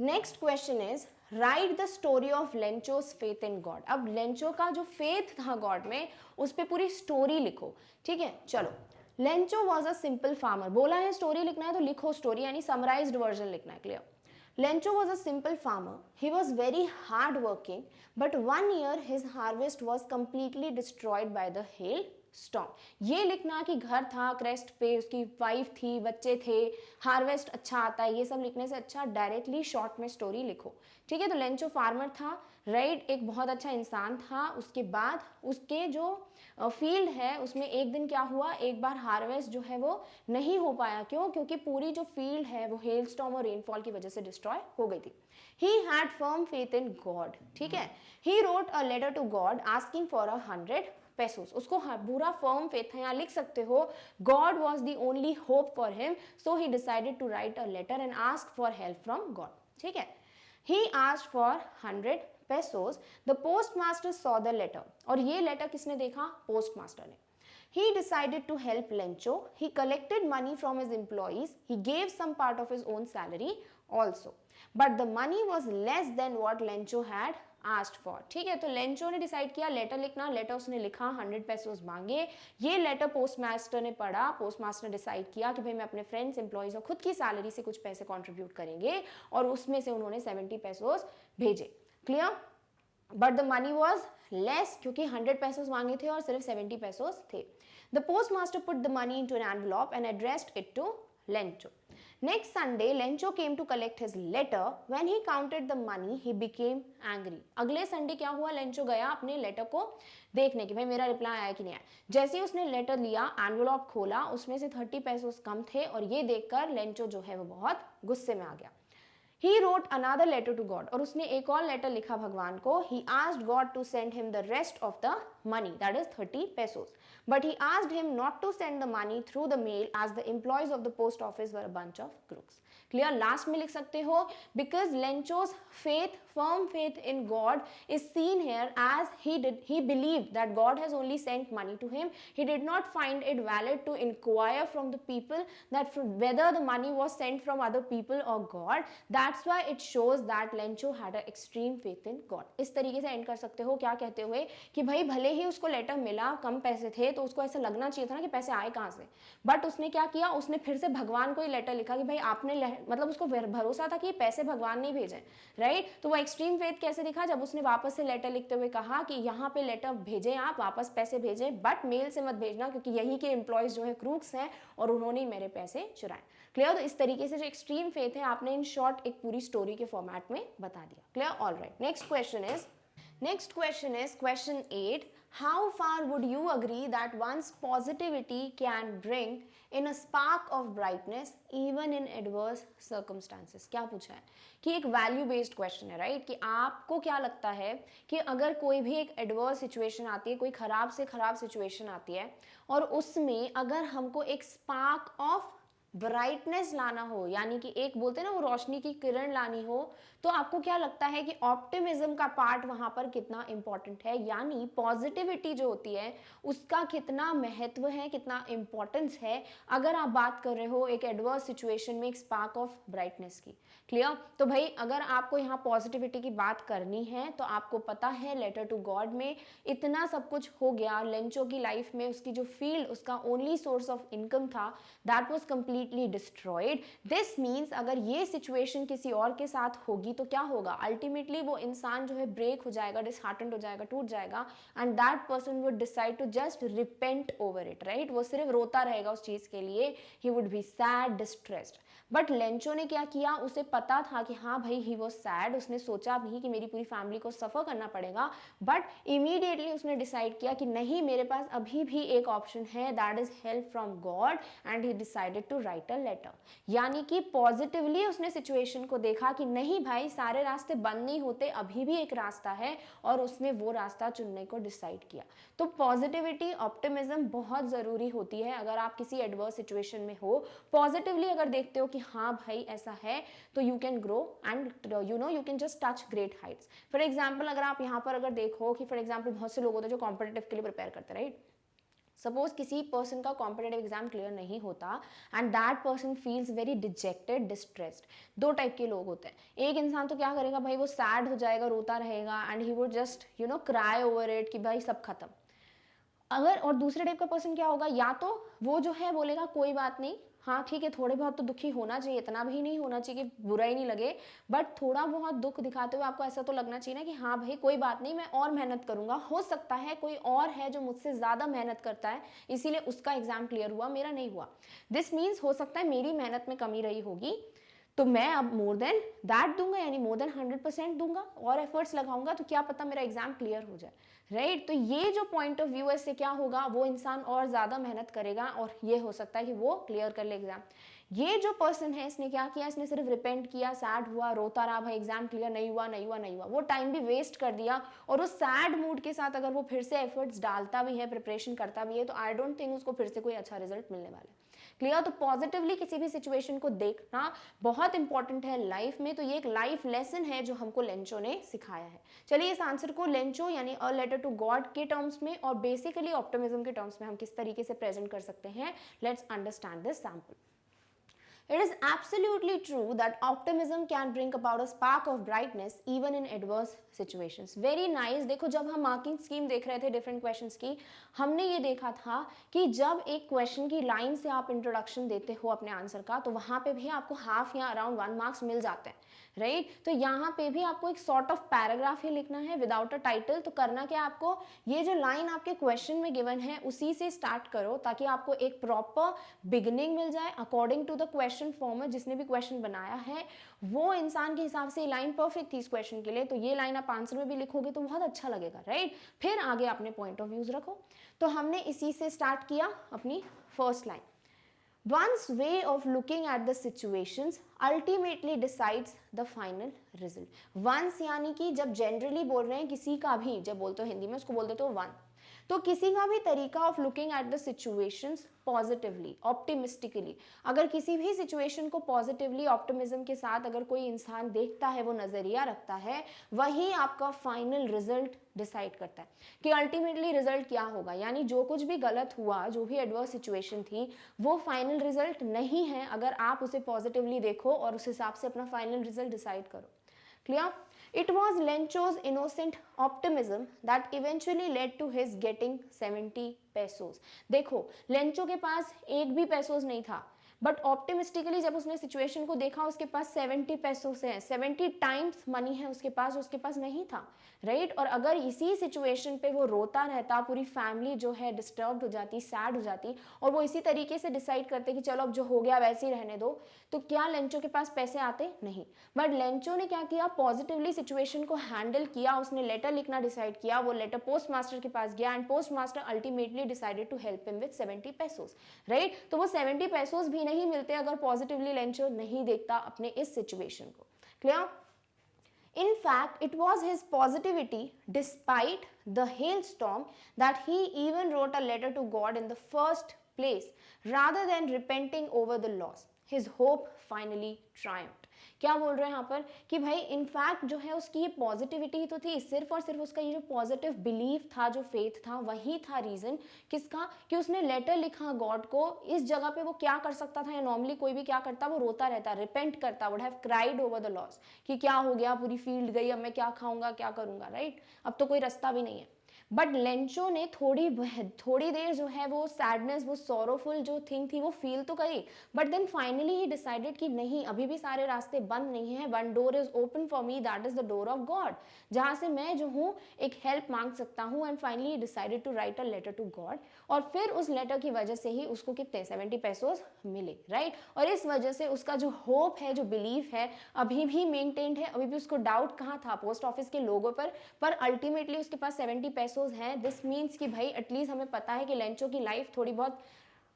Next question is write the story of Lencho's faith in God. अब लेंचो का जो फेथ था गॉड में, उस पर पूरी स्टोरी लिखो. ठीक है, चलो. Lencho was a simple farmer. बोला है स्टोरी लिखना है तो लिखो स्टोरी, यानी समराइज्ड वर्जन लिखना है. Clear. Lencho was a simple farmer. He was very hard working, but one year his harvest was completely destroyed by the hail storm. ये लिखना कि घर था क्रेस्ट पे, उसकी वाइफ थी, बच्चे थे, हार्वेस्ट अच्छा आता है, ये सब लिखने से अच्छा डायरेक्टली शॉर्ट में स्टोरी लिखो. ठीक है. तो लेंचो फार्मर था, राइट, एक बहुत अच्छा इंसान था. उसके बाद उसके जो फील्ड है उसमें एक दिन क्या हुआ, एक बार हार्वेस्ट जो है वो नहीं हो पाया. क्यों? क्योंकि पूरी जो फील्ड है वो हेल स्टॉर्म और रेनफॉल की वजह से डिस्ट्रॉय हो गई थी. He had firm faith in God. ठीक है. He wrote a letter to God asking for 100 pesos. उसको पूरा फर्म फेथ था, यहाँ लिख सकते हो God was the only hope for him, so he decided to write a letter and ask for help from God. ठीक है. He asked for 100 pesos. The postmaster saw the letter. और ये लेटर किसने देखा? पोस्टमास्टर ने. He decided to help Lencho. He collected money from his employees. He gave some part of his own salary also. But the money was less than what Lencho had asked for. ठीक है. तो लेंचो ने डिसाइड किया लेटर लिखना. लेटर उसने लिखा, 100 pesos मांगे. ये लेटर पोस्टमास्टर ने पढ़ा. पोस्टमास्टर ने डिसाइड किया कि भाई मैं अपने फ्रेंड्स एम्प्लॉयज और खुद की सैलरी से कुछ पैसे कंट्रीब्यूट करेंगे, और उसमें से उन्होंने 70 pesos भेजे. Clear. But the money was less, क्योंकि 100 pesos मांगे थे और सिर्फ 70 pesos थे. The postmaster put the money into an envelope and addressed it to Lencho. Next Sunday, Lencho came to collect his letter. When he counted the money, he became angry. अगले संडे क्या हुआ, लेंचो गया अपने लेटर को देखने कि भाई मेरा रिप्लाई आया कि नहीं आया. जैसे ही उसने लेटर लिया, एनवेलप खोला, उसमें से 30 pesos कम थे, और ये देखकर लेंचो जो है वो बहुत गुस्से में आ गया. He wrote another letter to God. और उसने एक और लेटर लिखा भगवान को. He asked God to send him the rest of the money, that is 30 pesos. But he asked him not to send the money through the mail, as the employees of the post office were a bunch of crooks. Clear. Last में लिख सकते हो, because Lencho's faith, firm faith in God is seen here, as he believed that God has only sent money to him. He did not find it valid to inquire from the people that whether the money was sent from other people or God. That's why it shows that Lencho had an extreme faith in God. इस तरीके से एंड कर सकते हो क्या कहते हुए कि भाई भले ही उसको लेटर मिला, कम पैसे थे, तो उसको ऐसा लगना चाहिए था ना कि पैसे आए कहाँ से, बट उसने क्या किया, उसने फिर से भगवान को ही लेटर लिखा कि भाई आपने, मतलब उसको भरोसा था कि पैसे भगवान ने भेजे, राइट. तो वो एक्सट्रीम फेथ कैसे दिखा, जब उसने वापस से लेटर लिखते हुए कहा कि यहाँ पे लेटर भेजें, आप वापस पैसे भेजें, बट मेल से मत भेजना, क्योंकि यहीं के एम्प्लॉयज जो है क्रूक्स हैं और उन्होंने ही मेरे पैसे चुराए. क्लियर. तो इस तरीके से जो एक्सट्रीम फेथ है आपने इन शॉर्ट एक पूरी स्टोरी के फॉर्मेट में बता दिया. Clear. All right. Next question is question 8. How far would you agree that one's positivity can bring in a spark of brightness even in adverse circumstances? क्या पूछा है कि एक वैल्यू बेस्ड क्वेश्चन है, राइट? कि आपको क्या लगता है कि अगर कोई भी एक एडवर्स सिचुएशन आती है, कोई खराब से खराब सिचुएशन आती है, और उसमें अगर हमको एक स्पार्क ऑफ ब्राइटनेस लाना हो, यानी कि एक बोलते हैं ना वो रोशनी की किरण लानी हो, तो आपको क्या लगता है कि ऑप्टिमिज्म का पार्ट वहां पर कितना इंपॉर्टेंट है, यानी पॉजिटिविटी जो होती है उसका कितना महत्व है, कितना इंपॉर्टेंस है अगर आप बात कर रहे हो एक एडवर्स सिचुएशन में एक स्पार्क ऑफ ब्राइटनेस की। क्लियर? तो भाई अगर आपको यहाँ पॉजिटिविटी की बात करनी है तो आपको पता है लेटर टू गॉड में इतना सब कुछ हो गया, लेंचो की लाइफ में उसकी जो फील्ड, उसका ओनली सोर्स ऑफ इनकम था, that was completely destroyed. This means अगर ये सिचुएशन किसी और के साथ होगी तो क्या होगा, अल्टीमेटली वो इंसान जो है ब्रेक हो जाएगा, डिसहार्टेंड हो जाएगा, टूट जाएगा, and that person would decide to just repent over it, right? वो सिर्फ रोता रहेगा उस चीज के लिए, he would be sad, distressed. But Lencho ने क्या किया, उसे पता था कि हाँ भाई ही वॉज सैड, उसने सोचा नहीं कि मेरी पूरी फैमिली को सफ़र करना पड़ेगा, बट इमीडिएटली उसने डिसाइड किया कि नहीं, मेरे पास अभी भी एक ऑप्शन है, that is help from God, and he decided to write a letter. यानी कि पॉजिटिवली उसने सिचुएशन को देखा कि नहीं भाई सारे रास्ते बंद नहीं होते, अभी भी एक रास्ता है, और उसने वो रास्ता चुनने को डिसाइड किया। तो पॉजिटिविटी, ऑप्टिमिज्म बहुत ज़रूरी होती है अगर आप किसी एडवर्स सिचुएशन में हो। पॉजिटिवली अगर देखते हो कि हाँ भाई ऐसा है, तो you can grow and you can just touch great Heights. For example अगर आप यहाँ पर अगर देखो कि फॉर एग्जाम्पल बहुत से लोग होते हैं जो कॉम्पिटेटिव के लिए प्रिपेयर करते हैं, राइट? सपोज किसी पर्सन का कॉम्पिटेटिव एग्जाम क्लियर नहीं होता and that person feels very dejected, distressed. दो टाइप के लोग होते हैं। एक इंसान तो क्या करेगा भाई, वो सैड हो जाएगा, रोता रहेगा, and he would just cry over it कि भाई सब खत्म। अगर और दूसरे टाइप का पर्सन क्या होगा, या तो वो जो है बोलेगा कोई बात नहीं, हाँ ठीक है, थोड़े बहुत तो दुखी होना चाहिए, इतना भी नहीं होना चाहिए कि बुरा ही नहीं लगे, बट थोड़ा बहुत दुख दिखाते हुए आपको ऐसा तो लगना चाहिए ना कि हाँ भाई कोई बात नहीं, मैं और मेहनत करूंगा, हो सकता है कोई और है जो मुझसे ज़्यादा मेहनत करता है, इसीलिए उसका एग्जाम क्लियर हुआ, मेरा नहीं हुआ। दिस मीन्स हो सकता है मेरी मेहनत में कमी रही होगी, तो मैं अब मोर देन दैट दूंगा, यानी मोर देन 100% दूंगा और एफर्ट्स लगाऊंगा, तो क्या पता मेरा एग्जाम क्लियर हो जाए, राइट? तो ये जो पॉइंट ऑफ व्यू है, इससे क्या होगा, वो इंसान और ज़्यादा मेहनत करेगा और ये हो सकता है कि वो क्लियर कर ले एग्जाम। ये जो पर्सन है, इसने क्या किया, इसने सिर्फ रिपेंट किया, सैड हुआ, रोता रहा, भाई एग्जाम क्लियर नहीं हुआ, नहीं हुआ, नहीं हुआ, वो टाइम भी वेस्ट कर दिया, और उस सैड मूड के साथ अगर वो फिर से एफर्ट्स डालता भी है, प्रिपरेशन करता भी है, तो आई डोंट थिंक उसको फिर से कोई अच्छा रिजल्ट मिलने वाला है। क्लियर? तो पॉजिटिवली किसी भी सिचुएशन को देखना बहुत इंपॉर्टेंट है लाइफ में। तो ये एक लाइफ लेसन है जो हमको लेंचो ने सिखाया है। चलिए इस आंसर को लेंचो यानी अ लेटर टू गॉड के टर्म्स में और बेसिकली ऑप्टिमिज्म के टर्म्स में हम किस तरीके से प्रेजेंट कर सकते हैं, let's understand this sample. It is absolutely true that optimism can bring about a spark of brightness even in adverse situations. Very nice. देखो जब हम मार्किंग स्कीम देख रहे थे डिफरेंट क्वेश्चंस की, हमने ये देखा था कि जब एक क्वेश्चन की लाइन से आप इंट्रोडक्शन देते हो अपने आंसर का, तो वहाँ पे भी आपको हाफ या अराउंड 1 मार्क्स मिल जाते हैं, राइट? तो यहाँ पे भी आपको एक सॉर्ट ऑफ पैराग्राफ ही लिखना है विदाउट अ टाइटल। तो करना क्या आपको, ये जो लाइन आपके क्वेश्चन में गिवन है उसी से स्टार्ट करो, ताकि आपको एक प्रॉपर बिगिनिंग मिल जाए according to the question former. जिसने भी क्वेश्चन बनाया है वो इंसान के हिसाब से लाइन परफेक्ट थी इस क्वेश्चन के लिए, तो ये लाइन आप आंसर में भी लिखोगे तो बहुत अच्छा लगेगा, राइट? फिर आगे अपने पॉइंट ऑफ व्यूज रखो। तो हमने इसी से स्टार्ट किया अपनी first line. One's way of looking at the situations ultimately decides the final result. Once यानी कि जब जनरली बोल रहे हैं किसी का भी, जब बोलते हो हिंदी में उसको बोल देते हो वन, तो किसी का भी तरीका of looking at the situations positively, optimistically, अगर किसी भी सिचुएशन को पॉजिटिवली ऑप्टिमिज्म के साथ अगर कोई इंसान देखता है, वो नज़रिया रखता है, वही आपका फाइनल रिजल्ट डिसाइड करता है कि अल्टीमेटली रिजल्ट क्या होगा। यानी जो कुछ भी गलत हुआ, जो भी एडवर्स सिचुएशन थी, वो फाइनल रिजल्ट नहीं है अगर आप उसे पॉजिटिवली देखो और उस हिसाब से अपना फाइनल रिजल्ट डिसाइड करो। Clear? It was Lencho's innocent optimism that eventually led to his getting 70 pesos. देखो लेंचो के पास एक भी पैसोस नहीं था, बट ऑप्टिमिस्टिकली जब उसने सिचुएशन को देखा, उसके पास 70 पैसों से है, 70 टाइम्स मनी है उसके पास नहीं था, राइट। और अगर इसी सिचुएशन पे वो रोता रहता, पूरी फैमिली जो है डिस्टर्ब हो जाती, सैड हो जाती, और वो इसी तरीके से डिसाइड करते कि चलो अब जो हो गया वैसे ही रहने दो, तो क्या लेंचो के पास पैसे आते? नहीं। बट लेंचो ने क्या किया, पॉजिटिवली सिचुएशन को हैंडल किया, उसने लेटर लिखना डिसाइड किया, वो लेटर पोस्ट मास्टर के पास गया and post master ultimately decided to help him with 70 pesos, right. तो वो 70 पेसोस भी नहीं मिलते अगर पॉजिटिवली लेंचो नहीं देखता अपने इस सिचुएशन को। Clear? In fact, it was his positivity, despite the hailstorm, that he even wrote a letter to God in the first place, rather than repenting over the loss. His hope finally triumphed. क्या बोल रहे हैं यहाँ पर कि भाई इनफैक्ट जो है उसकी ये पॉजिटिविटी ही तो थी, सिर्फ और सिर्फ उसका ये जो पॉजिटिव बिलीफ था, जो फेथ था, वही था रीजन किसका, कि उसने लेटर लिखा गॉड को। इस जगह पे वो क्या कर सकता था, या नॉर्मली कोई भी क्या करता, वो रोता रहता, रिपेंट करता, would have cried over the loss, कि क्या हो गया, पूरी फील्ड गई, अब मैं क्या खाऊंगा, क्या करूंगा, राइट। अब तो कोई रास्ता भी नहीं है। बट लेंचो ने थोड़ी देर जो है वो सैडनेस, वो सोरोफुल जो थिंग थी वो फील तो करी, but then finally he decided कि नहीं, अभी भी सारे रास्ते बंद नहीं है, one door is open for me, that is the door of God, जहां से मैं जो हूँ एक हेल्प मांग सकता हूँ। And finally decided to write a letter to God, और फिर उस लेटर की वजह से ही उसको कितने 70 पेसोस मिले, राइट। और इस वजह से उसका जो होप है, जो बिलीफ है, अभी भी मेंटेन्ड है। अभी भी उसको डाउट कहाँ था, पोस्ट ऑफिस के लोगों पर अल्टीमेटली उसके पास 70 पेसोस हैं। दिस मीन्स कि भाई एटलीस्ट हमें पता है कि लेंचो की लाइफ थोड़ी बहुत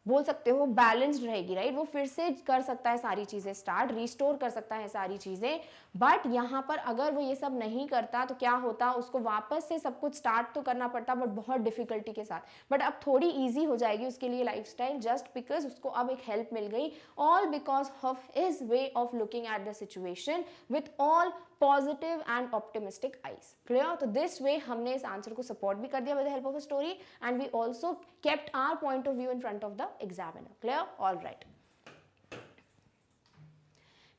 बोल सकते हो बैलेंस्ड रहेगी, राइट। वो फिर से कर सकता है सारी चीजें स्टार्ट, रिस्टोर कर सकता है सारी चीजें। बट यहाँ पर अगर वो ये सब नहीं करता तो क्या होता, उसको वापस से सब कुछ स्टार्ट तो करना पड़ता, बट बहुत डिफिकल्टी के साथ। बट अब थोड़ी ईजी हो जाएगी उसके लिए लाइफस्टाइल, जस्ट बिकॉज उसको अब एक हेल्प मिल गई, all because of his way of looking at the situation with all positive and optimistic eyes. Clear? तो दिस वे हमने इस आंसर को सपोर्ट भी कर दिया with the help of a story, and we also kept our point of view in front of the examiner. Clear? All right.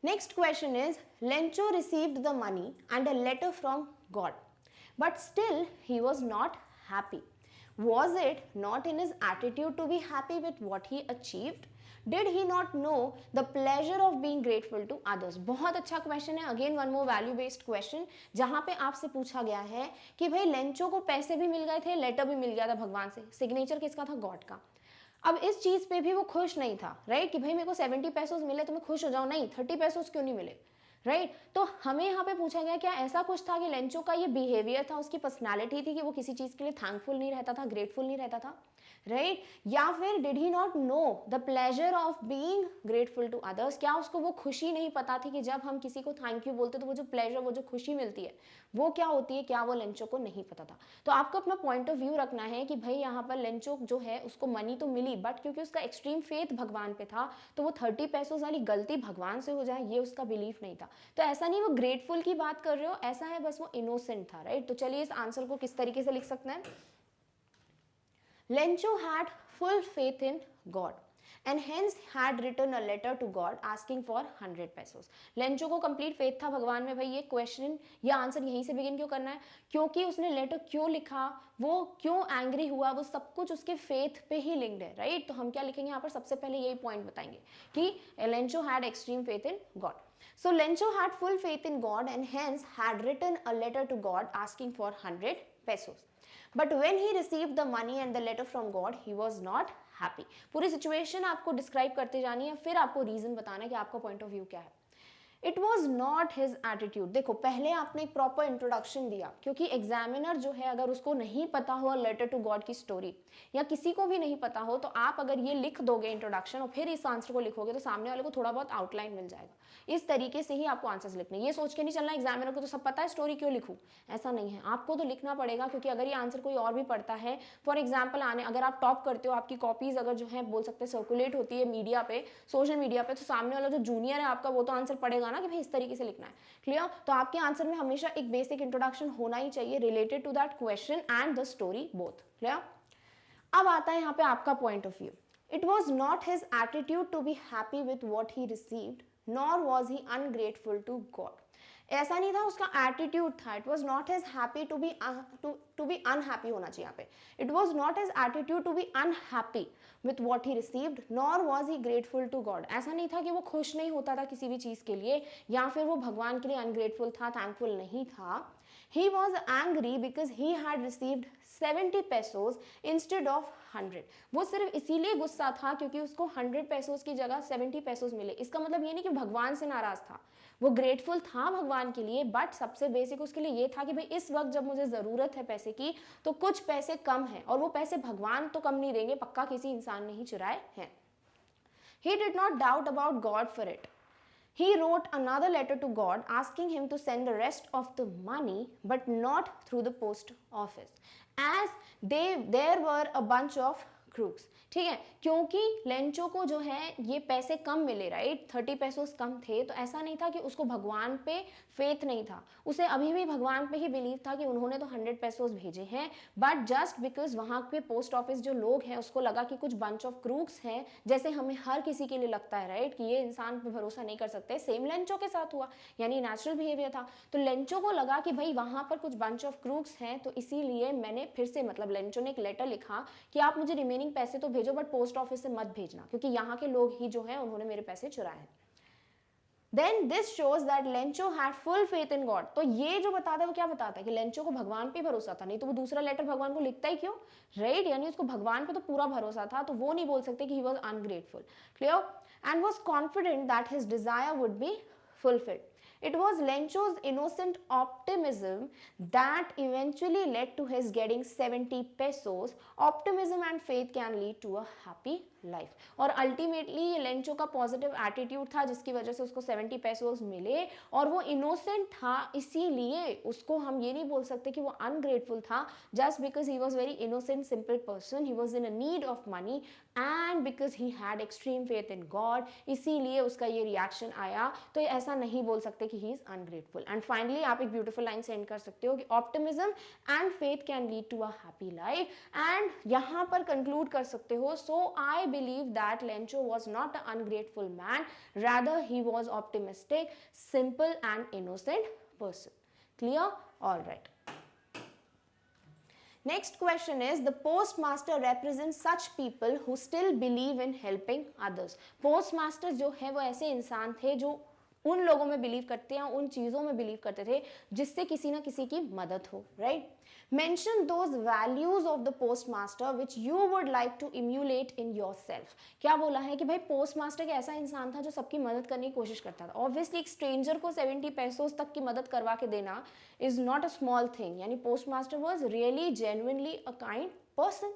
Next question is, Lencho received the money and a letter from God, but still he was not happy. Was it not in his attitude to be happy with what he achieved? Did he not know the pleasure of being grateful to others? बहुत अच्छा क्वेश्चन है, again one more value based question, जहां पे आपसे पूछा गया है कि भाई लेंचो को पैसे भी मिल गए थे, लेटर भी मिल गया था भगवान से, सिग्नेचर किसका था, गॉड का। अब इस चीज पे भी वो खुश नहीं था, राइट, कि भाई मेरे को 70 पेसोस मिले तो मैं खुश हो जाऊं, नहीं, 30 पेसोस क्यों नहीं मिले, राइट। तो हमें यहाँ पे पूछा गया क्या ऐसा कुछ था कि लेंचो का ये बिहेवियर था, उसकी पर्सनालिटी थी कि वो किसी चीज के लिए थैंकफुल नहीं रहता था, ग्रेटफुल नहीं रहता था, राइट, या फिर did he not know the pleasure of being grateful to others, क्या उसको वो खुशी नहीं पता थी कि जब हम किसी को थैंक यू बोलते तो वो जो प्लेजर, वो जो खुशी मिलती है वो क्या होती है, क्या वो लेंचो को नहीं पता था। तो आपको अपना पॉइंट ऑफ व्यू रखना है कि भाई यहाँ पर लेंचो जो है उसको मनी तो मिली, बट क्योंकि उसका एक्सट्रीम फेथ भगवान पे था, तो वो 30 पेसोस वाली गलती भगवान से हो जाए ये उसका बिलीफ नहीं था। तो ऐसा नहीं वो ग्रेटफुल की बात कर रहे हो, ऐसा है बस वो इनोसेंट था, राइट। तो चलिए इस आंसर को किस तरीके से लिख सकते हैं, Lencho had full faith in God and hence had written a letter to God asking for 100 pesos. Lencho को कंप्लीट फेथ था भगवान में। भाई ये क्वेश्चन, ये आंसर यहीं से बिगिन क्यों करना है, क्योंकि उसने लेटर क्यों लिखा, वो क्यों एंग्री हुआ, वो सब कुछ उसके फेथ पे ही लिंक्ड है, राइट। तो हम क्या लिखेंगे यहाँ पर, सबसे पहले यही पॉइंट बताएंगे कि Lencho had extreme faith in God. So Lencho had full faith in God and hence had written a letter to God asking for 100 pesos. But when he received the money and the letter from God, he was not happy. पूरी सिचुएशन आपको डिस्क्राइब करते जानी है, फिर आपको रीजन बताना है कि आपका पॉइंट ऑफ व्यू क्या है. It was not his attitude. देखो पहले आपने एक प्रॉपर इंट्रोडक्शन दिया, क्योंकि एग्जामिनर जो है अगर उसको नहीं पता हो लेटर टू गॉड की स्टोरी, या किसी को भी नहीं पता हो, तो आप अगर ये लिख दोगे इंट्रोडक्शन और फिर इस आंसर को लिखोगे तो सामने वाले को थोड़ा बहुत आउटलाइन मिल जाएगा. इस तरीके से ही आपको आंसर्स लिखने, ये सोच के नहीं चलना एग्जामिनर को तो सब पता है स्टोरी क्यों लिखूं, ऐसा नहीं है. आपको तो लिखना पड़ेगा, क्योंकि अगर ये आंसर कोई और भी पढ़ता है, फॉर एग्जाम्पल आने अगर आप टॉप करते हो, आपकी कॉपीज अगर जो है बोल सकते हैं सर्कुलेट होती है मीडिया पे, सोशल मीडिया पे, तो सामने वाला जो जूनियर है आपका वो तो आंसर पढ़ेगा ना कि भाई इस तरीके से लिखना है. क्लियर? तो आपके आंसर में हमेशा एक बेसिक इंट्रोडक्शन होना ही चाहिए related to that question and the story both. Clear? अब आता है यहाँ पे आपका point of view. It was not his attitude to be happy with what he received, nor was he ungrateful to God. ऐसा नहीं था, उसका एटीट्यूड था. It was not his happy to be unhappy होना चाहिए यहाँ पे. It was not his attitude to be unhappy with what he received, nor was he grateful to God. ऐसा नहीं था कि वो खुश नहीं होता था किसी भी चीज़ के लिए, या फिर वो भगवान के लिए अनग्रेटफुल था, थैंकफुल नहीं था. He was angry because he had received 70 pesos instead of 100. वो सिर्फ इसीलिए गुस्सा था क्योंकि उसको 100 pesos की जगह 70 pesos मिले. इसका मतलब ये नहीं कि भगवान से नाराज था, वो ग्रेटफुल था भगवान के लिए, बट सबसे बेसिक उसके लिए ये था कि भाई इस वक्त जब मुझे ज़रूरत है पैसे की तो कुछ पैसे कम हैं, और वो पैसे भगवान तो कम नहीं देंगे, पक्का किसी इंसान ने ही चुराए हैं. He did not doubt about God for it. He wrote another letter to God asking him to send the rest of the money, but not through the post office, as there were a bunch of crooks. ठीक है, क्योंकि लेंचो को जो है ये पैसे कम मिले, राइट, 30 पेसोस कम थे, तो ऐसा नहीं था कि उसको भगवान पे फेथ नहीं था, उसे अभी भी भगवान पे ही बिलीव था कि उन्होंने तो 100 पेसोस भेजे हैं, बट जस्ट बिकॉज वहाँ पे पोस्ट ऑफिस जो लोग हैं उसको लगा कि कुछ बंच ऑफ क्रूक्स हैं, जैसे हमें हर किसी के लिए लगता है, राइट, कि ये इंसान पे भरोसा नहीं कर सकते. सेम लेंचो के साथ हुआ, यानी नेचुरल बिहेवियर था. तो लेंचो को लगा कि भाई वहाँ पर कुछ बंच ऑफ क्रूक्स हैं, तो इसीलिए मैंने फिर से, मतलब लेंचो ने एक लेटर लिखा कि आप मुझे रिमेनिंग पैसे तो भेजो, बट पोस्ट ऑफिस से मत भेजना, क्योंकि यहाँ के लोग ही जो हैं उन्होंने मेरे पैसे चुराए हैं. Then this shows that Lencho had full faith in God. तो ये जो बताता है वो क्या बताता है कि लेंचो को भगवान पे भरोसा था, नहीं तो वो दूसरा लेटर भगवान को लिखता ही क्यों, राइट, यानी उसको भगवान पे तो पूरा भरोसा था, तो वो नहीं बोल सकते कि he was ungrateful. Clear? And was confident that his desire would be fulfilled. It was Lencho's innocent optimism that eventually led to his getting 70 pesos. Optimism and faith can lead to a happy life. और अल्टीमेटली ये लेंचो का पॉजिटिव एटीट्यूड था जिसकी वजह से उसको 70 पेसोस मिले, और वो इनोसेंट था, इसीलिए उसको हम ये नहीं बोल सकते कि वो अनग्रेटफुल था. Just because he was very innocent simple person, he was in a need of money, and because he had extreme faith in God, इसीलिए उसका ये रिएक्शन आया. तो ऐसा नहीं बोल सकते कि he is ungrateful. And finally आप एक ब्यूटीफुल लाइन सेंड कर सकते हो कि optimism and faith can lead to a happy life. And यहाँ पर कंक्लूड कर सकते हो, सो आई believe that Lencho was not an ungrateful man, rather he was optimistic, simple and innocent person. Clear? All right. Next question is, the postmaster represents such people who still believe in helping others. Postmaster जो है वो ऐसे इंसान थे जो उन लोगों में बिलीव करते हैं, उन चीज़ों में बिलीव करते थे जिससे किसी ना किसी की मदद हो, right. Mention those values of the postmaster which you would like to emulate in yourself. क्या बोला है कि भाई पोस्टमास्टर एक ऐसा इंसान था जो सबकी मदद करने की कोशिश करता था. ऑब्वियसली एक स्ट्रेंजर को 70 पेसोस तक की मदद करवा के देना is not a small thing, यानी postmaster was really genuinely a kind person.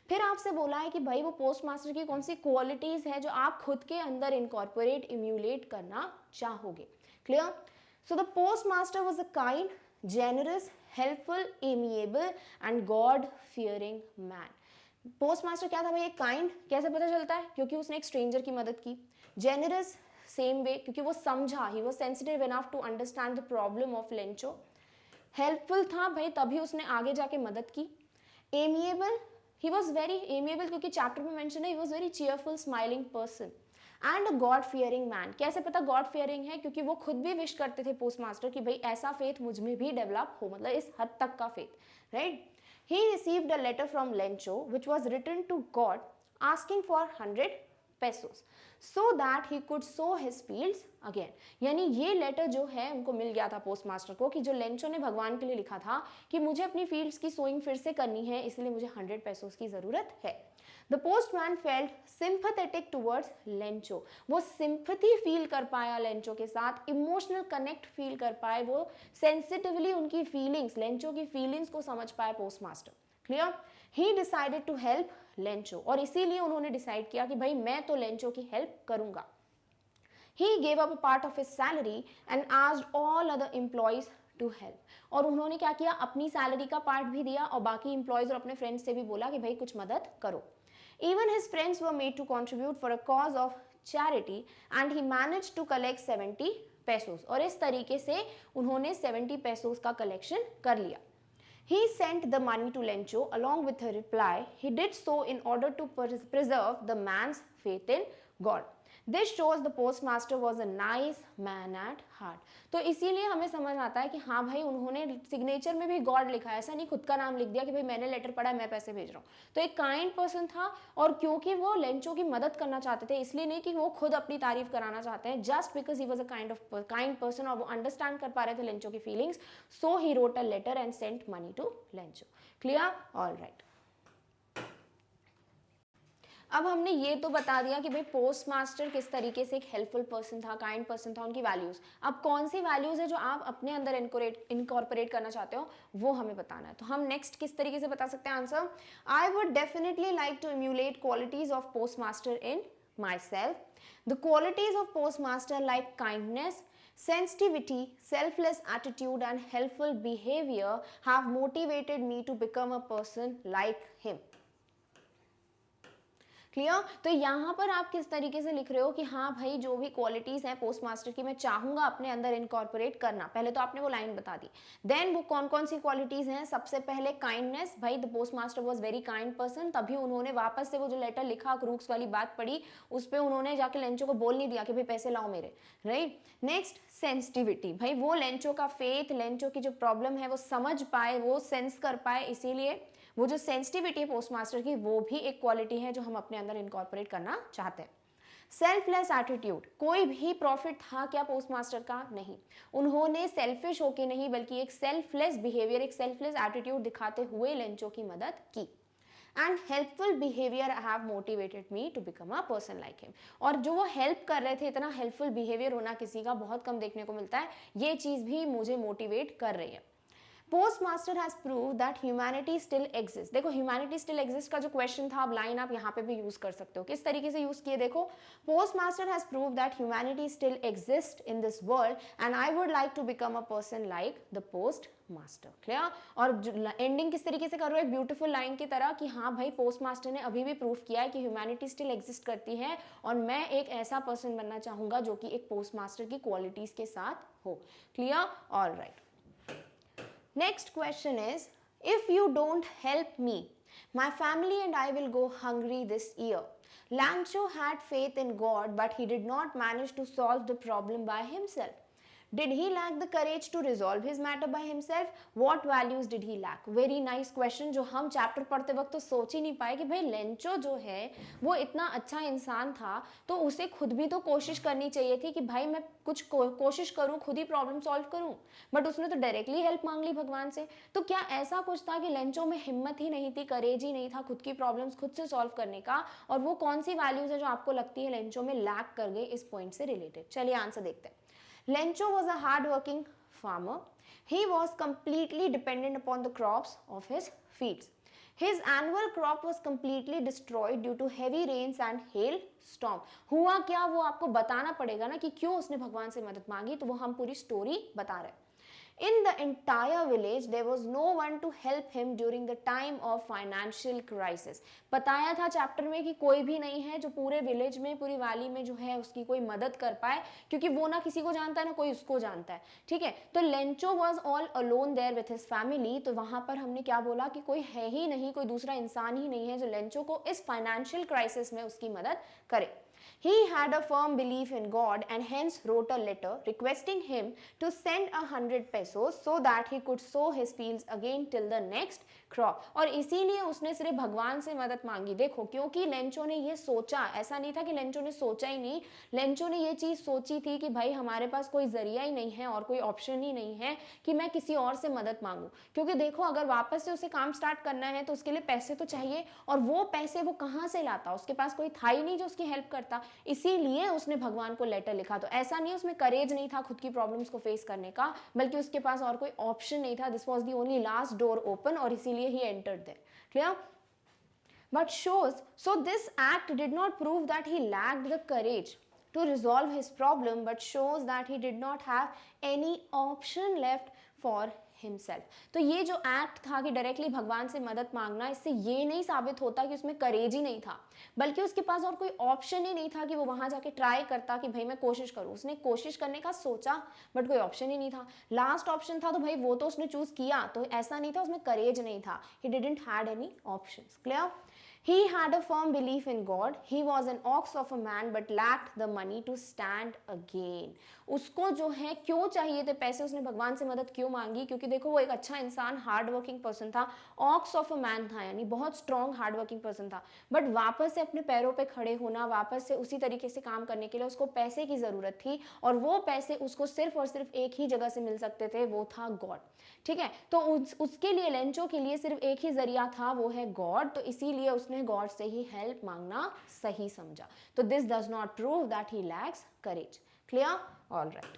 फिर आपसे बोला है कि भाई वो पोस्टमास्टर की कौन सी क्वालिटीज है जो आप खुद के अंदर इनकॉर्पोरेट इम्यूलेट करना चाहोगे. Clear? So the postmaster was a kind, generous, helpful, amiable and God fearing man. Postmaster क्या था भाई, एक काइंड, कैसे पता चलता है, क्योंकि उसने एक स्ट्रेंजर की मदद की. जेनरस, सेम वे, क्योंकि वो समझा, he was sensitive enough to understand the problem of Lencho. Helpful था भाई, तभी उसने आगे जाके मदद की. Amiable, he was very amiable, क्योंकि चैप्टर में मेंशन है he was very cheerful, smiling person. And God fearing man. कैसे पता गॉड फियरिंग है, क्योंकि वो खुद भी विश करते थे पोस्टमास्टर कि भाई ऐसा फेथ मुझ में भी डेवलप हो, मतलब इस हद तक का faith, right. He received a letter from Lencho which was written to God asking for 100 pesos so that he could sow his fields again. यानी ये लेटर जो है उनको मिल गया था पोस्टमास्टर को कि जो लेंचो ने भगवान के लिए लिखा था कि मुझे अपनी फील्ड्स की सोइंग फिर से करनी है, इसलिए मुझे 100 पेसोस की जरूरत है. The postman felt sympathetic towards Lencho. वो सिंपथी फील कर पाया लेंचो के साथ, इमोशनल कनेक्ट फील कर पाए, वो सेंसिटिवली उनकी फीलिंग्स, लेंचो की फीलिंग्स को समझ पाए postmaster. Clear? He decided to help Lencho, और इसीलिए उन्होंने डिसाइड किया कि भाई मैं तो लेंचो की हेल्प करूंगा. He gave up a part of his salary and asked all other employees to help. और उन्होंने क्या किया, अपनी सैलरी का पार्ट भी दिया और बाकी एम्प्लॉयज और अपने फ्रेंड्स से भी बोला कि भाई कुछ मदद करो. Even his friends were made to contribute for a cause of charity and he managed to collect 70 pesos. और इस तरीके से उन्होंने 70 pesos का कलेक्शन कर लिया. He sent the money to Lencho along with a reply. He did so in order to preserve the man's faith in God. This shows the post master was a nice man at heart. तो इसीलिए हमें समझ आता है कि हाँ भाई उन्होंने सिग्नेचर में भी गॉड लिखा है, ऐसा नहीं खुद का नाम लिख दिया कि भाई मैंने लेटर पढ़ा मैं पैसे भेज रहा हूँ। तो एक काइंड पर्सन था, और क्योंकि वो लेंचो की मदद करना चाहते थे, इसलिए नहीं कि वो खुद अपनी तारीफ कराना चाहते हैं, just because he was a kind person, और वो अंडरस्टैंड कर पा रहे थे लेंचो की feelings, so he wrote a letter and sent money to Lencho. Clear? All right. अब हमने ये तो बता दिया कि भाई पोस्ट मास्टर किस तरीके से एक हेल्पफुल पर्सन था, काइंड पर्सन था, उनकी वैल्यूज। अब कौन सी वैल्यूज है जो आप अपने अंदर इनकॉर्पोरेट करना चाहते हो, वो हमें बताना है। तो हम नेक्स्ट किस तरीके से बता सकते हैं answer? I would definitely like to emulate qualities of post master in myself. The qualities of post master like kindness, sensitivity, selfless attitude and helpful behavior have motivated me to become a person like him. Clear? तो यहाँ पर आप किस तरीके से लिख रहे हो कि हाँ भाई जो भी क्वालिटीज हैं पोस्ट मास्टर की मैं चाहूंगा अपने अंदर इनकॉर्पोरेट करना। पहले तो आपने वो लाइन बता दी, देन वो कौन कौन सी क्वालिटीज हैं? सबसे पहले काइंडनेस, भाई the post master was very kind person, तभी उन्होंने वापस से वो जो लेटर लिखा, क्रूक्स वाली बात पड़ी, उस पर उन्होंने जाके लेंचो को बोल नहीं दिया कि भाई पैसे लाओ मेरे, राइट। नेक्स्ट सेंसिटिविटी, भाई वो लेंचो का फेथ, लेंचो की जो प्रॉब्लम है वो समझ पाए, वो सेंस कर पाए, इसीलिए वो जो सेंसिटिविटी है पोस्ट मास्टर की वो भी एक क्वालिटी है जो हम अपने अंदर इनकॉर्पोरेट करना चाहते हैं। सेल्फलेस एटीट्यूड, कोई भी प्रॉफिट था क्या पोस्ट मास्टर का? नहीं, उन्होंने सेल्फिश होके नहीं बल्कि एक सेल्फलेस बिहेवियर, एक सेल्फलेस एटीट्यूड दिखाते हुए लेंचो की मदद की। And helpful behaviour have motivated me to become a person like him. और जो वो हेल्प कर रहे थे, इतना हेल्पफुल बिहेवियर होना किसी का बहुत कम देखने को मिलता है, ये चीज भी मुझे मोटिवेट कर रही है। Postmaster has prove that humanity still exist. देखो ह्यूमैनिटी स्टिल एग्जिस्ट का जो क्वेश्चन था, अब लाइन आप यहाँ पे भी यूज कर सकते हो। किस तरीके से यूज किए देखो, postmaster has prove that humanity still exist in this world and I would like to become a person like the postmaster. Clear? और एंडिंग किस तरीके से कर रहे हो, एक ब्यूटीफुल लाइन की तरह कि हाँ भाई पोस्ट मास्टर ने अभी भी प्रूव किया है कि ह्यूमैनिटी स्टिल एग्जिस्ट करती है और मैं एक ऐसा पर्सन बनना चाहूंगा जो कि एक पोस्ट मास्टर की क्वालिटीज के साथ हो। Clear? All right. Next question is, if you don't help me, my family and I will go hungry this year. Lancho had faith in God, but he did not manage to solve the problem by himself. Did he lack the courage to resolve his matter by himself? What values did he lack? Very nice question, जो हम चैप्टर पढ़ते वक्त तो सोच ही नहीं पाए कि भाई लेंचो जो है वो इतना अच्छा इंसान था तो उसे खुद भी तो कोशिश करनी चाहिए थी कि भाई मैं कुछ कोशिश करूं, खुद ही प्रॉब्लम सॉल्व करूं, बट उसने तो डायरेक्टली हेल्प मांग ली भगवान से। तो क्या ऐसा कुछ था कि लेंचो में हिम्मत ही नहीं थी, करेज ही नहीं था खुद की प्रॉब्लम्स खुद से सॉल्व करने का? और वो कौन सी वैल्यूज है जो आपको लगती है लेंचो में लैक कर गए इस पॉइंट से रिलेटेड? चलिए आंसर देखते हैं। Lencho was a hard-working farmer. He was completely dependent upon the crops of his fields. His annual crop was completely destroyed due to heavy rains and hailstorm. हुआ क्या वो आपको बताना पड़ेगा ना कि क्यों उसने भगवान से मदद मांगी, तो वो हम पूरी स्टोरी बता रहे हैं। In the entire village, there was no one to help him during the time of financial crisis. बताया था चैप्टर में कि कोई भी नहीं है जो पूरे विलेज में, पूरी वैली में जो है उसकी कोई मदद कर पाए, क्योंकि वो ना किसी को जानता है ना कोई उसको जानता है। ठीक है, तो Lencho was all alone there with his family. तो वहां पर हमने क्या बोला कि कोई है ही नहीं, कोई दूसरा इंसान ही नहीं है जो लेंचो को इस फाइनेंशियल क्राइसिस में उसकी मदद करे। He had a firm belief in God and hence wrote a letter requesting him to send 100 pesos so that he could sow his fields again till the next crop. और इसीलिए उसने सिर्फ भगवान से मदद मांगी। देखो, क्योंकि लेंचो ने ये सोचा, ऐसा नहीं था कि लेंचो ने सोचा ही नहीं, लेंचो ने ये चीज सोची थी कि भाई हमारे पास कोई जरिया ही नहीं है और कोई ऑप्शन ही नहीं है कि मैं किसी और से मदद मांगू। क्योंकि देखो अगर वापस से उसे काम स्टार्ट करना है तो उसके लिए पैसे तो चाहिए, और वो पैसे वो कहाँ से लाता? उसके पास कोई था ही नहीं जो उसकी हेल्प करता, इसीलिए उसने भगवान को लेटर लिखा। तो ऐसा नहीं उसमें करेज नहीं था खुद की प्रॉब्लम्स को फेस करने का, बल्कि उसके पास और कोई ऑप्शन नहीं था। This was the only last door open और इसीलिए he entered there. Clear? But shows, so this act did not prove that he lacked the courage to resolve his problem, but shows that he did not have any option left for himself. तो ये जो एक्ट था कि डायरेक्टली भगवान से मदद मांगना, इससे ये नहीं साबित होता कि उसमें करेज ही नहीं था, बल्कि उसके पास और कोई ऑप्शन ही नहीं था कि वो वहां जाके ट्राई करता कि भाई मैं कोशिश करूं। उसने कोशिश करने का सोचा बट कोई ऑप्शन ही नहीं था। लास्ट ऑप्शन था तो भाई वो तो उसने चूज किया, तो ऐसा नहीं था उसमें करेज नहीं था। He didn't had any options. Clear? He had a firm belief in God. He was an ox of a man but lacked the money to stand again. उसको जो है क्यों चाहिए थे पैसे, उसने भगवान से मदद क्यों मांगी? क्योंकि देखो वो एक अच्छा इंसान, हार्ड वर्किंग पर्सन था, ऑक्स ऑफ अ मैन था, यानी बहुत स्ट्रॉन्ग हार्ड वर्किंग पर्सन था, बट वापस से अपने पैरों पे खड़े होना, वापस से उसी तरीके से काम करने के लिए उसको पैसे की ज़रूरत थी, और वो पैसे उसको सिर्फ और सिर्फ एक ही जगह से मिल सकते थे, वो था गॉड। ठीक है, तो उसके लिए, लेंचो के लिए सिर्फ एक ही जरिया था, वो है गॉड, तो इसीलिए उसने गॉड से ही हेल्प मांगना सही समझा। तो this does not prove that he lacks courage. Clear? All right.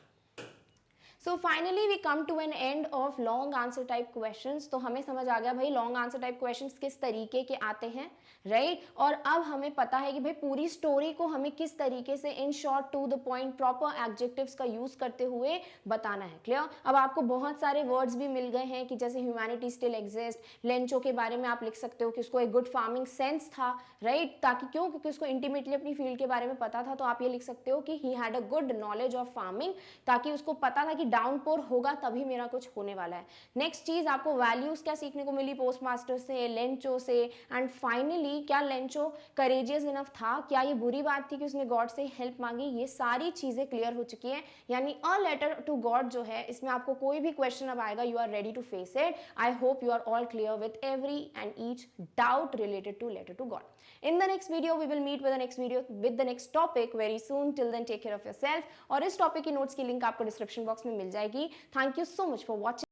So finally we come to an end of long answer type questions. तो हमें समझ आ गया भाई लॉन्ग आंसर टाइप क्वेश्चंस किस तरीके के आते हैं, राइट? और अब हमें पता है कि भाई पूरी स्टोरी को हमें किस तरीके से in short to the point proper adjectives का यूज करते हुए बताना है। क्लियर? अब आपको बहुत सारे वर्ड्स भी मिल गए हैं कि जैसे ह्यूमैनिटी स्टिल एग्जिस्ट, लेंचो के बारे में आप लिख सकते हो कि उसको एक गुड फार्मिंग सेंस था, राइट? ताकि क्यों? क्योंकि उसको इंटीमेटली अपनी फील्ड के बारे में पता था, तो आप ये लिख सकते हो कि he had a good knowledge of farming, ताकि उसको पता था कि डाउनपोर होगा तभी मेरा कुछ होने वाला है। नेक्स्ट चीज, आपको वैल्यूज क्या सीखने को मिली पोस्टमास्टर से, लेंचो से, एंड फाइनली क्या लेंचो करेजियस इनफ था? क्या ये बुरी बात थी कि उसने गॉड से हेल्प मांगी? ये सारी चीजें क्लियर हो चुकी हैं, यानी अ लेटर टू गॉड जो है, इसमें आपको कोई भी क्वेश्चन अब आएगा, you are ready to face it. I hope you are all clear with every and each doubt related to letter to God. In the next video, we will meet with the next video with the next topic very soon. Till then, take care of yourself. और इस टॉपिक की नोट्स की लिंक आपको डिस्क्रिप्शन बॉक्स में मिल जाएगी. Thank you so much for watching.